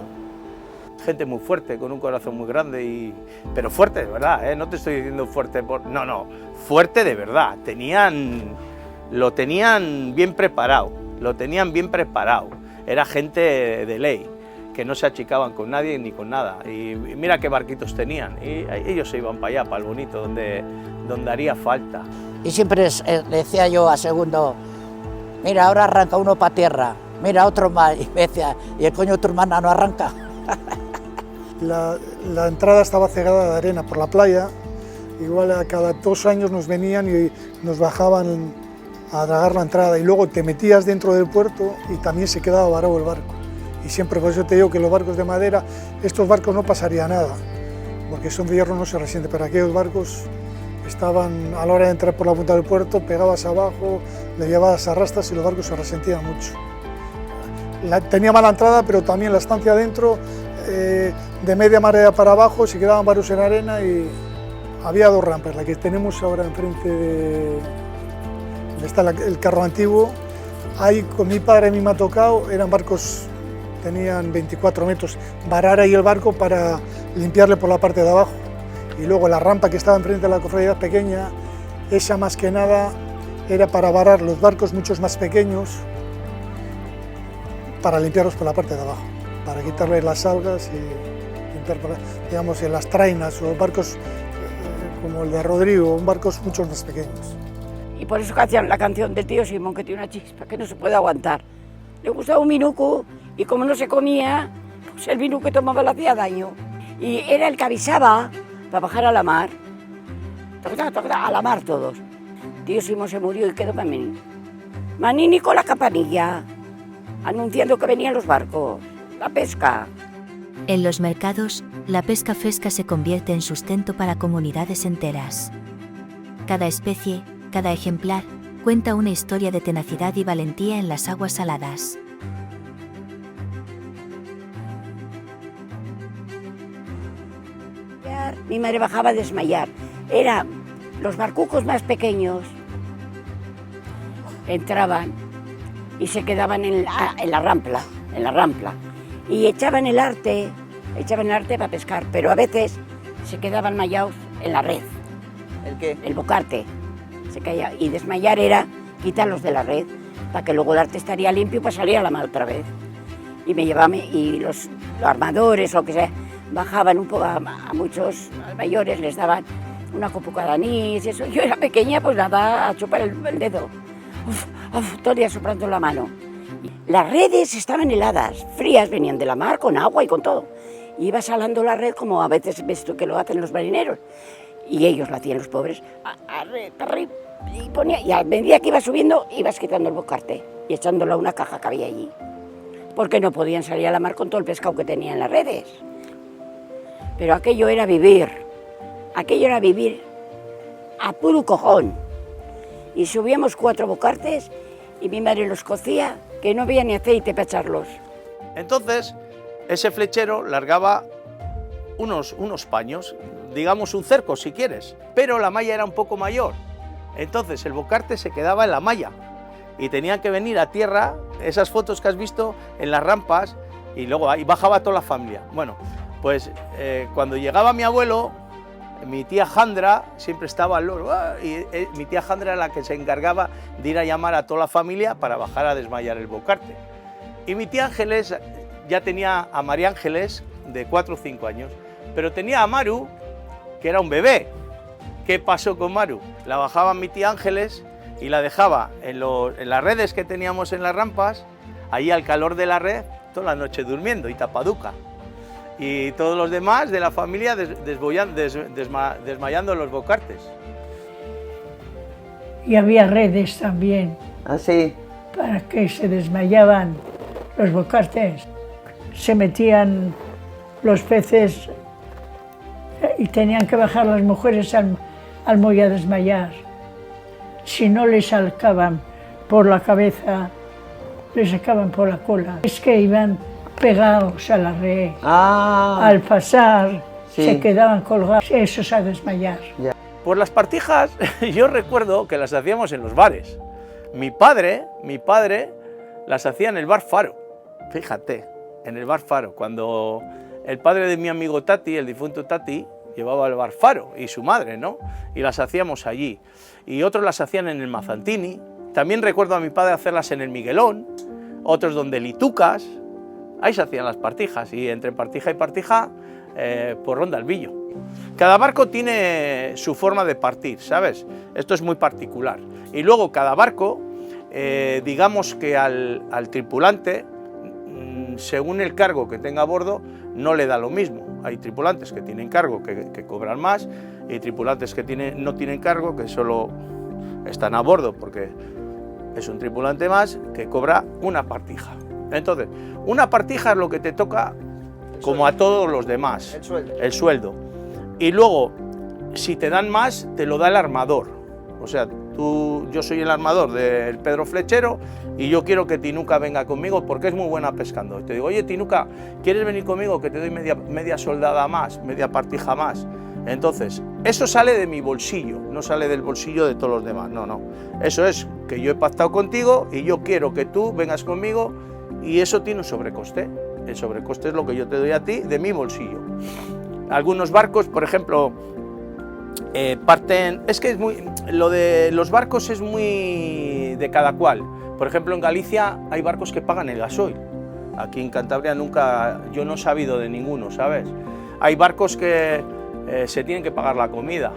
Gente muy fuerte, con un corazón muy grande, pero fuerte de verdad, ¿eh? No te estoy diciendo fuerte por... No, fuerte de verdad. Tenían lo tenían bien preparado, era gente de ley, que no se achicaban con nadie ni con nada, y mira qué barquitos tenían, y ellos se iban para allá, para el bonito, donde haría falta. Y siempre le decía yo a Segundo, mira, ahora arranca uno para tierra, mira otro más, y me decía, ¿y el coño de tu hermana no arranca? La entrada estaba cegada de arena por la playa, igual a cada 2 años nos venían y nos bajaban a dragar la entrada, y luego te metías dentro del puerto y también se quedaba varado el barco. Y siempre, por eso te digo que los barcos de madera, estos barcos no pasaría nada, porque son de hierro, no se resiente, pero aquellos barcos estaban, a la hora de entrar por la punta del puerto, pegabas abajo, le llevabas a rastras y los barcos se resentían mucho. Tenía mala entrada, pero también la estancia adentro, de media marea para abajo, se quedaban varios en arena y había 2 rampas, la que tenemos ahora enfrente de donde está el carro antiguo. Ahí con mi padre a mí me ha tocado, eran barcos, tenían 24 metros, varar ahí el barco para limpiarle por la parte de abajo. Y luego la rampa que estaba enfrente de la cofradía pequeña, esa más que nada era para varar los barcos muchos más pequeños, para limpiarlos por la parte de abajo, para quitarles las algas y limpiar, digamos, en las trainas o barcos como el de Rodrigo, barcos muchos más pequeños. Y por eso hacían la canción del tío Simón, que tiene una chispa que no se puede aguantar. Le gustaba un minuco y como no se comía, pues el vino que tomaba le hacía daño. Y era el que avisaba para bajar a la mar. A la mar todos. Tío Simón se murió y quedó Manini. Manini con la campanilla, anunciando que venían los barcos, la pesca. En los mercados, la pesca fresca se convierte en sustento para comunidades enteras. Cada especie, cada ejemplar, cuenta una historia de tenacidad y valentía en las aguas saladas. Mi madre bajaba a desmayar. Eran los barcucos más pequeños, entraban y se quedaban en la rampla, y echaban el arte para pescar, pero a veces se quedaban mallados en la red. ¿El qué? El bocarte. Se caía, y desmayar era quitarlos de la red, para que luego el arte estaría limpio para salir a la mar otra vez. Y me llevaban, y los armadores o lo que sea, bajaban un poco a muchos mayores, les daban una copuca de anís y eso. Yo era pequeña, pues nada, a chupar el dedo. Todo el día soplando la mano. Las redes estaban heladas, frías, venían de la mar con agua y con todo. Y iba salando la red como a veces ves tú que lo hacen los marineros. Y ellos lo hacían los pobres, arriba, y ponía, y a medida que iba subiendo, ibas quitando el bocarte y echándolo a una caja que había allí. Porque no podían salir a la mar con todo el pescado que tenían en las redes. Pero aquello era vivir a puro cojón. Y subíamos 4 bocartes y mi madre los cocía, que no había ni aceite para echarlos. Entonces, ese flechero largaba unos paños, digamos un cerco si quieres, pero la malla era un poco mayor. Entonces el bocarte se quedaba en la malla y tenían que venir a tierra, esas fotos que has visto en las rampas, y luego ahí bajaba toda la familia. Bueno, pues cuando llegaba mi abuelo, mi tía Jandra siempre estaba al loro, y mi tía Jandra era la que se encargaba de ir a llamar a toda la familia para bajar a desmayar el bocarte. Y mi tía Ángeles ya tenía a María Ángeles de 4 o 5 años, pero tenía a Maru, que era un bebé. ¿Qué pasó con Maru? La bajaba mi tía Ángeles y la dejaba en las redes que teníamos en las rampas, allí al calor de la red, toda la noche durmiendo y tapaduca. Y todos los demás de la familia desmayando los bocartes. Y había redes también. ¿Ah, sí? Para que se desmayaban los bocartes. Se metían los peces y tenían que bajar las mujeres al muelle a desmayar. Si no les sacaban por la cabeza, les sacaban por la cola. Es que iban pegados a la red. Al pasar, sí, se quedaban colgados, esos a desmayar. Ya. Pues las partijas, yo recuerdo que las hacíamos en los bares. Mi padre las hacía en el bar Faro, fíjate, en el bar Faro, cuando el padre de mi amigo Tati, el difunto Tati, llevaba al bar Faro, y su madre, ¿no? Y las hacíamos allí. Y otros las hacían en el Mazzantini, También recuerdo a mi padre hacerlas en el Miguelón, otros donde Litucas, ahí se hacían las partijas, y entre partija y partija, por Ronda el Villo. Cada barco tiene su forma de partir, ¿sabes? Esto es muy particular. Y luego cada barco, digamos que al tripulante, según el cargo que tenga a bordo, no le da lo mismo. Hay tripulantes que tienen cargo que cobran más, y tripulantes que no tienen cargo, que solo están a bordo porque es un tripulante más, que cobra una partija. Entonces, una partija es lo que te toca, como a todos los demás, el sueldo. Y luego, si te dan más, te lo da el armador. O sea, yo soy el armador del Pedro Flechero y yo quiero que Tinuca venga conmigo porque es muy buena pescando. Y te digo, oye Tinuca, ¿quieres venir conmigo? Que te doy media soldada más, media partija más. Entonces, eso sale de mi bolsillo, no sale del bolsillo de todos los demás, no. Eso es que yo he pactado contigo y yo quiero que tú vengas conmigo, y eso tiene un sobrecoste. El sobrecoste es lo que yo te doy a ti de mi bolsillo. Algunos barcos, por ejemplo, parten... Es que lo de los barcos es muy de cada cual. Por ejemplo, en Galicia hay barcos que pagan el gasoil. Aquí en Cantabria yo no he sabido de ninguno, ¿sabes? Hay barcos que se tienen que pagar la comida.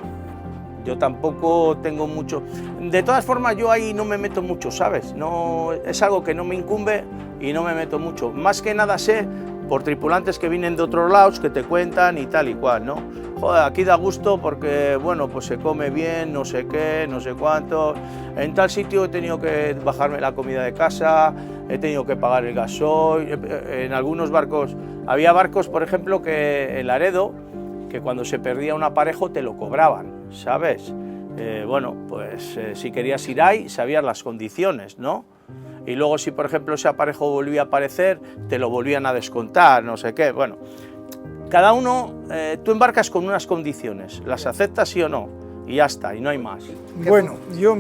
Yo tampoco tengo mucho... De todas formas, yo ahí no me meto mucho, ¿sabes? No, es algo que no me incumbe y no me meto mucho. Más que nada sé por tripulantes que vienen de otros lados, que te cuentan y tal y cual, ¿no? Joder, aquí da gusto porque, bueno, pues se come bien, no sé qué, no sé cuánto. En tal sitio he tenido que bajarme la comida de casa, he tenido que pagar el gasoil. En algunos barcos, había barcos, por ejemplo, que en Laredo, que cuando se perdía un aparejo te lo cobraban, ¿sabes? Bueno, pues si querías ir ahí, sabías las condiciones, ¿no? Y luego si, por ejemplo, ese aparejo volvía a aparecer, te lo volvían a descontar, no sé qué. Bueno, cada uno, tú embarcas con unas condiciones, las aceptas sí o no, y ya está, y no hay más. Bueno, yo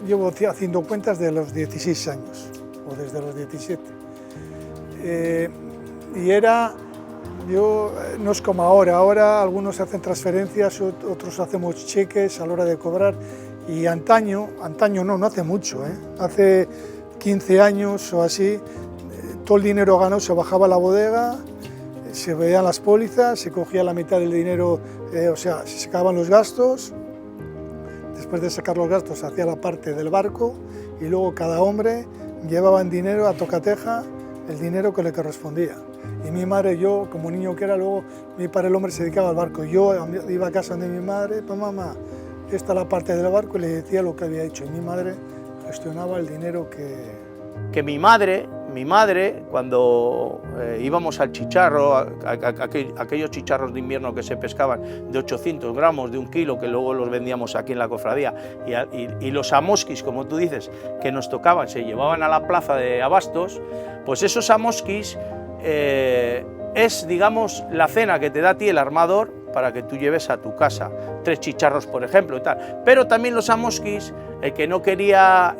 llevo haciendo cuentas de los 16 años, o desde los 17. No es como ahora algunos hacen transferencias, otros hacemos cheques a la hora de cobrar, y antaño no hace mucho, hace 15 años o así, todo el dinero ganado se bajaba a la bodega, se veían las pólizas, se cogía la mitad del dinero, o sea, se sacaban los gastos, después de sacar los gastos se hacía la parte del barco, y luego cada hombre llevaba en dinero a tocateja el dinero que le correspondía. Y mi madre, yo como niño que era, luego mi padre el hombre se dedicaba al barco, yo iba a casa de mi madre, pues mamá, esta es la parte del barco, y le decía lo que había hecho, y mi madre gestionaba el dinero que mi madre, cuando íbamos al chicharro, aquellos chicharros de invierno que se pescaban de 800 gramos, de 1 kilo, que luego los vendíamos aquí en la cofradía, y los amosquis, como tú dices, que nos tocaban, se llevaban a la plaza de abastos, pues esos amosquis es, digamos, la cena que te da a ti el armador para que tú lleves a tu casa 3 chicharros, por ejemplo, y tal. Pero también los amosquis, el que no quería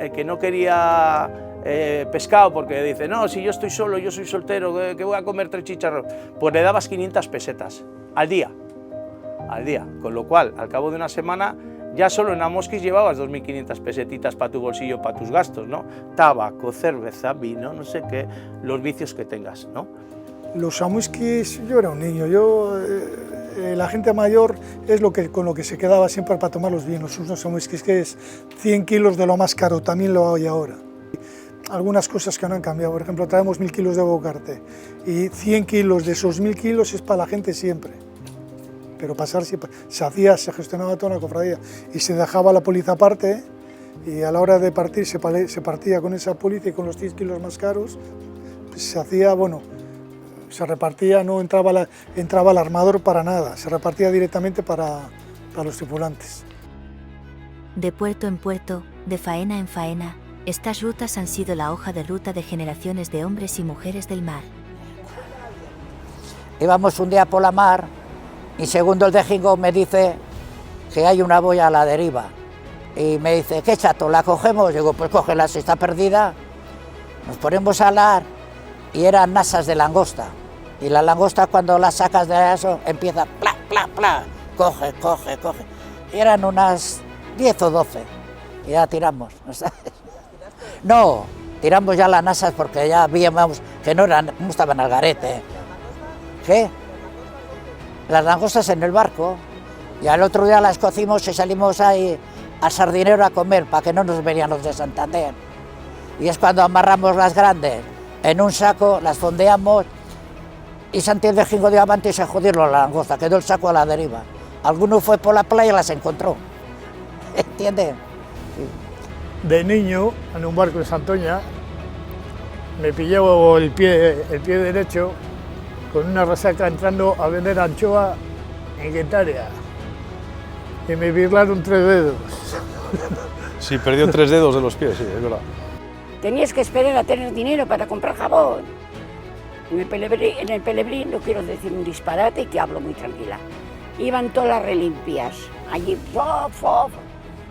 pescado, porque dice, no, si yo estoy solo, yo soy soltero, que voy a comer 3 chicharros, pues le dabas 500 pesetas al día, con lo cual, al cabo de una semana, ya solo en amosquis llevabas 2.500 pesetitas para tu bolsillo, para tus gastos, ¿no? Tabaco, cerveza, vino, no sé qué, los vicios que tengas, ¿no? Los amosquis, yo era un niño, la gente mayor es con lo que se quedaba siempre para tomar los vinos, unos amosquis que es 100 kilos de lo más caro, también lo hay ahora. Algunas cosas que no han cambiado, por ejemplo, traemos 1.000 kilos de bocarte y 100 kilos de esos 1.000 kilos es para la gente siempre. Pero se gestionaba toda una cofradía y se dejaba la póliza aparte, y a la hora de partir se partía con esa póliza, y con los 10 kilos más caros pues se hacía, bueno, se repartía, no entraba el armador para nada, se repartía directamente para los tripulantes. De puerto en puerto, de faena en faena, estas rutas han sido la hoja de ruta de generaciones de hombres y mujeres del mar. Íbamos un día por la mar, y segundo el de Jingo me dice que hay una boya a la deriva, y me dice, ¿qué chato, la cogemos? Digo, pues cógela, si está perdida. Nos ponemos a alar, y eran nasas de langosta, y la langosta cuando la sacas de eso empieza pla, pla, pla, coge, y eran unas 10 o 12, y ya tiramos, ¿sabes? No, tiramos ya las nasas porque ya víamos que no estaban al garete. ¿Qué? Las langostas en el barco. Y al otro día las cocimos y salimos ahí al Sardinero a comer para que no nos venían los de Santander. Y es cuando amarramos las grandes en un saco, las fondeamos y Santiago de Jingo dio avante y se jodieron la langosta, quedó el saco a la deriva. Alguno fue por la playa y las encontró. ¿Entiendes? Sí. De niño, en un barco en Santoña, me pillaba el pie derecho con una resaca entrando a vender anchoa en Guetaria. Y me birlaron 3 dedos. Sí, perdió 3 dedos de los pies, sí, es verdad. Tenías que esperar a tener dinero para comprar jabón. En el Pelebrín, no quiero decir un disparate, que hablo muy tranquila. Iban todas las relimpias, allí,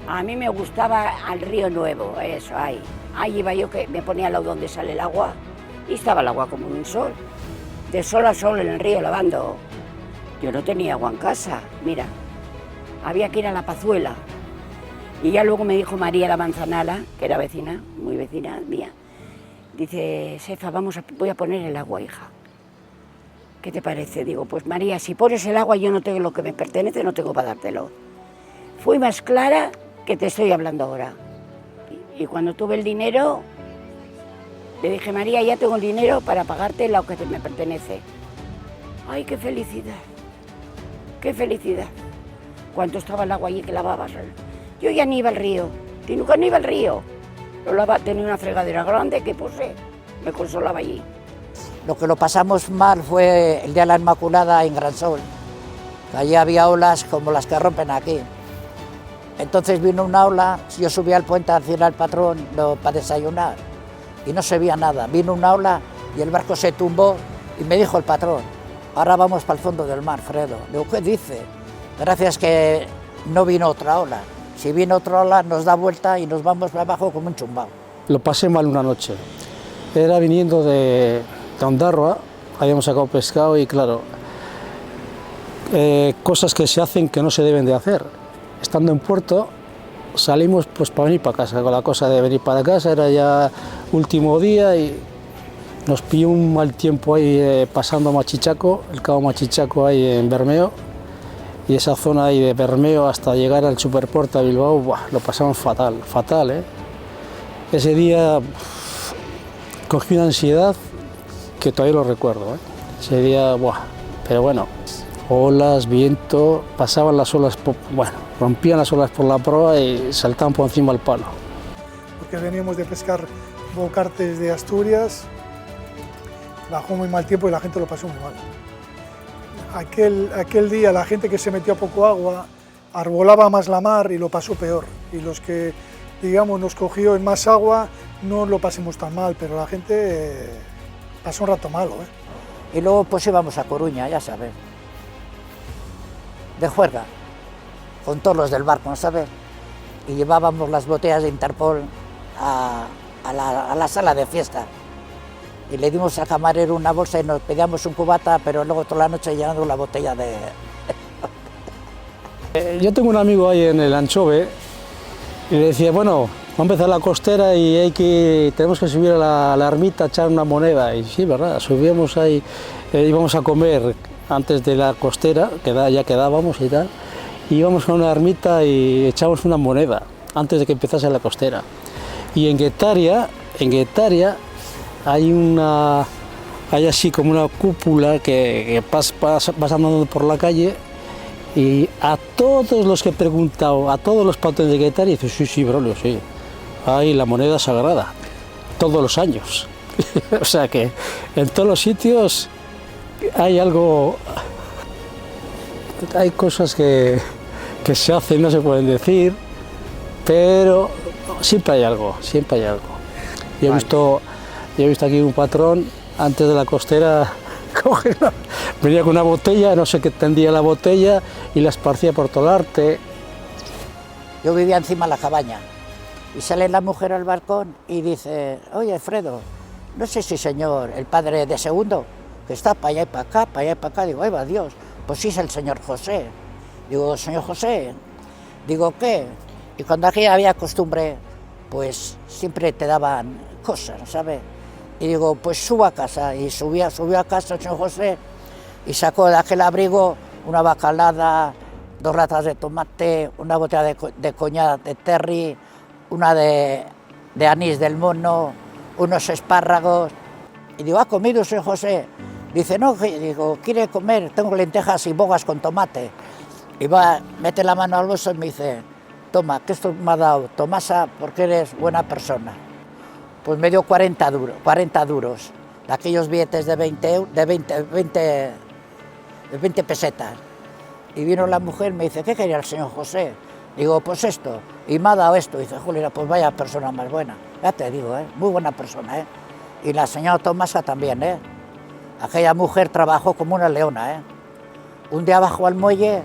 A mí me gustaba al Río Nuevo, eso, ahí. Ahí iba yo, que me ponía al lado donde sale el agua, y estaba el agua como un sol. De sol a sol en el río lavando. Yo no tenía agua en casa, mira. Había que ir a la Pazuela. Y ya luego me dijo María la Manzanala, que era vecina, muy vecina mía, dice, Sefa, voy a poner el agua, hija. ¿Qué te parece? Digo, pues María, si pones el agua yo no tengo lo que me pertenece, no tengo para dártelo. Fui más clara que te estoy hablando ahora. Y cuando tuve el dinero, le dije, María, ya tengo el dinero para pagarte lo que me pertenece. ¡Ay, qué felicidad! ¡Qué felicidad! ¿Cuánto estaba el agua allí que lavabas? Yo ya ni iba al río, y nunca no iba al río. Tenía una fregadera grande que puse, me consolaba allí. Lo que lo pasamos mal fue el día de la Inmaculada en Gran Sol. Allí había olas como las que rompen aquí. Entonces vino una ola, yo subí al puente a decirle al patrón para desayunar y no se veía nada. Vino una ola y el barco se tumbó y me dijo el patrón, ahora vamos para el fondo del mar, Fredo. Digo, ¿qué dice? Gracias que no vino otra ola. Si viene otra ola nos da vuelta y nos vamos para abajo como un chumbao. Lo pasé mal una noche. Era viniendo de Ondarroa, habíamos sacado pescado y claro, cosas que se hacen que no se deben de hacer. Estando en puerto, salimos pues para venir para casa, con la cosa de venir para casa, era ya último día y nos pilló un mal tiempo ahí pasando Machichaco, el cabo Machichaco ahí en Bermeo, y esa zona ahí de Bermeo hasta llegar al superpuerto a Bilbao, ¡buah!, lo pasamos fatal, fatal, ¿eh? Ese día cogí una ansiedad que todavía lo recuerdo, ¿eh? Ese día, ¡buah!, pero bueno, olas, viento, pasaban las olas, rompían las olas por la proa y saltaban por encima del palo. Porque veníamos de pescar bocartes de Asturias, bajó muy mal tiempo y la gente lo pasó muy mal. Aquel día la gente que se metió a poco agua arbolaba más la mar y lo pasó peor. Y los que, digamos, nos cogió en más agua no lo pasemos tan mal, pero la gente pasó un rato malo, ¿eh? Y luego pues íbamos a Coruña, ya sabes, de juerga, con todos los del barco, ¿no sabes? Y llevábamos las botellas de Interpol a la sala de fiesta. Y le dimos al camarero una bolsa y nos pedíamos un cubata, pero luego toda la noche llenando la botella de... Yo tengo un amigo ahí en el Anchove y le decía, bueno, va a empezar la costera y tenemos que subir a la ermita a echar una moneda. Y sí, verdad, subíamos ahí, íbamos a comer antes de la costera, ya quedábamos y tal, y íbamos a una ermita y echábamos una moneda antes de que empezase la costera. Y en Guetaria hay así como una cúpula que vas andando por la calle y a todos los que he preguntado, a todos los patrones de Guetaria, dicen, sí, Braulio, sí, hay la moneda sagrada, todos los años. O sea que en todos los sitios hay algo, hay cosas que se hacen, no se pueden decir, pero siempre hay algo, siempre hay algo. Yo he visto aquí un patrón, antes de la costera, venía con una botella, no sé qué tendía la botella, y la esparcía por todo el arte. Yo vivía encima de la cabaña, y sale la mujer al balcón y dice, oye, Fredo, no sé si señor, el padre de Segundo, que está para allá y para acá, para allá y para acá. Digo, ¡ay, va Dios! Pues sí es el señor José. Digo, señor José, digo, ¿qué? Y cuando aquí había costumbre pues siempre te daban cosas, ¿sabes? Y digo, pues subo a casa, y subió a casa el señor José, y sacó de aquel abrigo una bacalada, 2 latas de tomate, una botella de coñac de terry, una de anís del mono, unos espárragos. Y digo, ¿ha comido, señor José? Dice, no, digo, ¿quiere comer? Tengo lentejas y bogas con tomate. Y va, mete la mano al bolso y me dice, toma, que esto me ha dado Tomasa porque eres buena persona. Pues me dio 40 duros, de aquellos billetes de 20 pesetas. Y vino la mujer y me dice, ¿qué quería el señor José? Digo, pues esto, y me ha dado esto. Y dice, Julia, pues vaya persona más buena. Ya te digo, muy buena persona, Y la señora Tomasa también, Aquella mujer trabajó como una leona, Un día bajó al muelle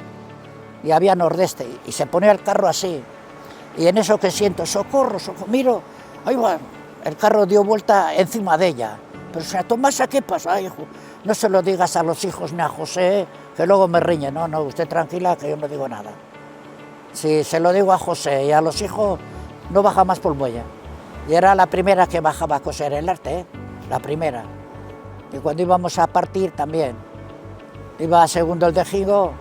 y había nordeste, y se ponía el carro así. Y en eso que siento, socorro, miro, ahí va, el carro dio vuelta encima de ella. Pero señora Tomasa, ¿qué pasa, hijo? No se lo digas a los hijos ni a José, que luego me riñen. No, usted tranquila, que yo no digo nada. Si se lo digo a José y a los hijos, no baja más por muelle. Y era la primera que bajaba a coser el arte, la primera. Y cuando íbamos a partir también, iba segundo el de Gigo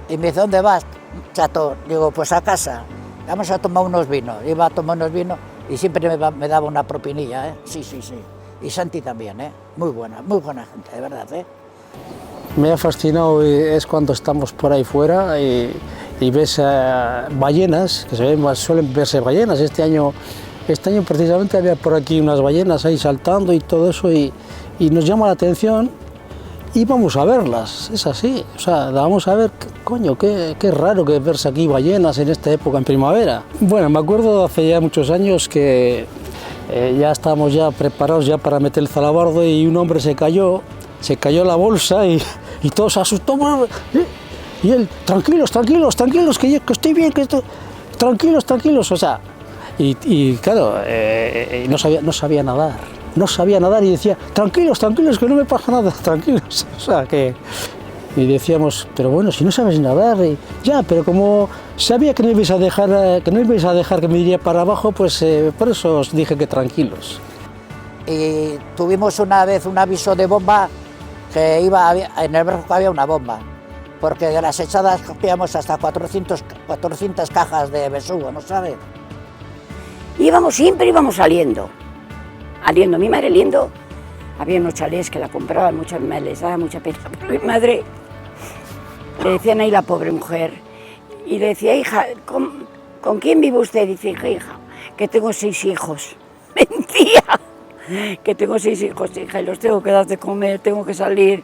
y me dice, ¿dónde vas, chato? Digo, pues a casa, vamos a tomar unos vinos. Iba a tomar unos vinos y siempre me daba una propinilla, Sí. Y Santi también, muy buena gente, de verdad, Me ha fascinado es cuando estamos por ahí fuera y ves ballenas, que suelen verse ballenas. Este año precisamente había por aquí unas ballenas ahí saltando y todo eso y nos llama la atención y vamos a verlas, es así. O sea, vamos a ver, coño, qué raro que verse aquí ballenas en esta época, en primavera. Bueno, me acuerdo hace ya muchos años que ya estábamos ya preparados ya para meter el zalabardo y un hombre se cayó la bolsa y todos se asustó. Y él, tranquilos, que estoy bien, tranquilos, o sea, y claro, no sabía nadar y decía, tranquilos, que no me pasa nada, tranquilos, o sea, que... Y decíamos, pero bueno, si no sabes nadar, ya, pero como sabía que no ibais a dejar que me iría para abajo, pues por eso os dije que tranquilos. Y tuvimos una vez un aviso de bomba, que en el barco había una bomba, porque de las echadas cogíamos hasta 400 cajas de besugo, ¿no sabes? Siempre íbamos saliendo, mi madre liendo. Había unos chalés que la compraban, les daba mucha pena, pero mi madre, le decían ahí la pobre mujer, y le decía, hija, ¿con quién vive usted? Dice, hija, que tengo 6 hijos. Mentira, que tengo 6 hijos, hija, y los tengo que dar de comer, tengo que salir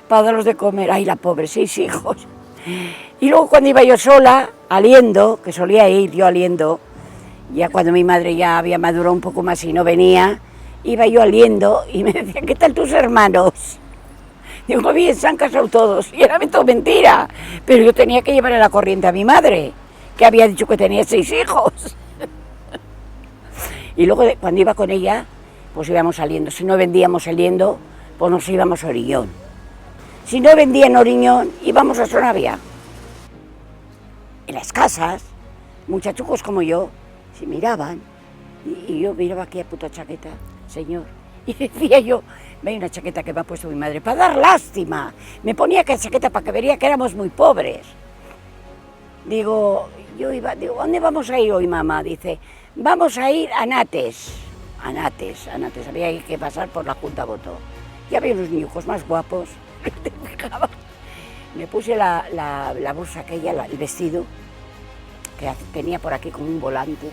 para darlos de comer. Ay, la pobre, 6 hijos. Y luego cuando iba yo sola, aliendo, que solía ir yo aliendo, ya cuando mi madre ya había madurado un poco más y no venía, iba yo aliendo y me decía, ¿qué tal tus hermanos? Digo, bien, se han casado todos. Y era todo mentira. Pero yo tenía que llevar a la corriente a mi madre, que había dicho que tenía 6 hijos. Y luego, cuando iba con ella, pues íbamos saliendo. Si no vendíamos el liendo, pues nos íbamos a Oriñón. Si no vendían Oriñón, íbamos a Sonavia. En las casas, muchachucos como yo, se miraban. Y yo miraba aquella puta chaqueta, señor. Y decía yo, ve una chaqueta que me ha puesto mi madre, para dar lástima. Me ponía aquella chaqueta para que vería que éramos muy pobres. Digo, ¿dónde vamos a ir hoy, mamá? Dice, vamos a ir a Nates. A Nates, había que pasar por la Junta Botó. Y había unos niños más guapos. Me puse la bolsa aquella, el vestido, que tenía por aquí como un volante.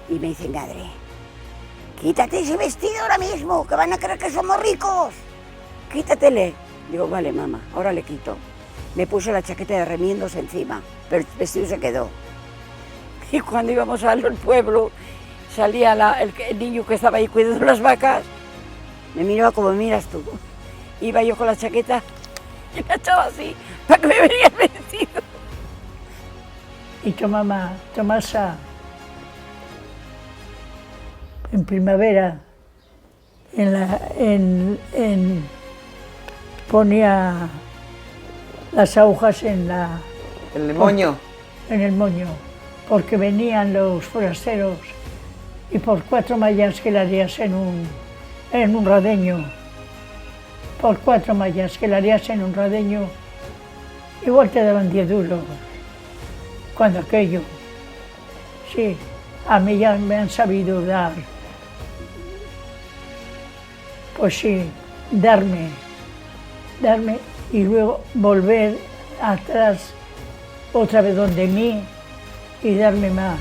Y me dicen, madre, quítate ese vestido ahora mismo, que van a creer que somos ricos. Quítatele. Digo, vale, mamá, ahora le quito. Me puse la chaqueta de remiendos encima, pero el vestido se quedó. Y cuando íbamos al pueblo, salía el niño que estaba ahí cuidando las vacas, me miraba como me miras tú. Iba yo con la chaqueta y me echaba así, para que me vería el vestido. Y tu mamá, Tomasa, en primavera, ponía las agujas en el moño. En el moño, porque venían los forasteros y por 4 mallas que le harías en un radeño, por 4 mallas que le harías en un radeño, igual te daban 10 duros. Cuando aquello, sí, a mí ya me han sabido dar, pues sí, darme y luego volver atrás otra vez donde mí y darme más.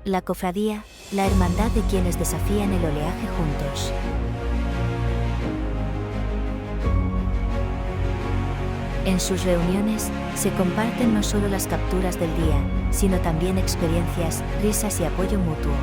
La cofradía, la hermandad de quienes desafían el oleaje juntos. En sus reuniones, se comparten no solo las capturas del día, sino también experiencias, risas y apoyo mutuo.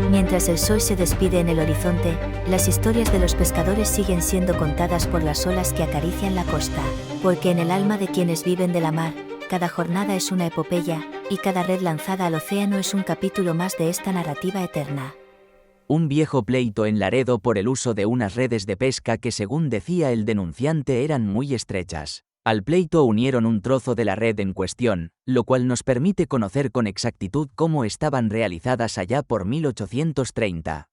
Mientras el sol se despide en el horizonte, las historias de los pescadores siguen siendo contadas por las olas que acarician la costa, porque en el alma de quienes viven de la mar, cada jornada es una epopeya, y cada red lanzada al océano es un capítulo más de esta narrativa eterna. Un viejo pleito en Laredo por el uso de unas redes de pesca que, según decía el denunciante, eran muy estrechas. Al pleito unieron un trozo de la red en cuestión, lo cual nos permite conocer con exactitud cómo estaban realizadas allá por 1830.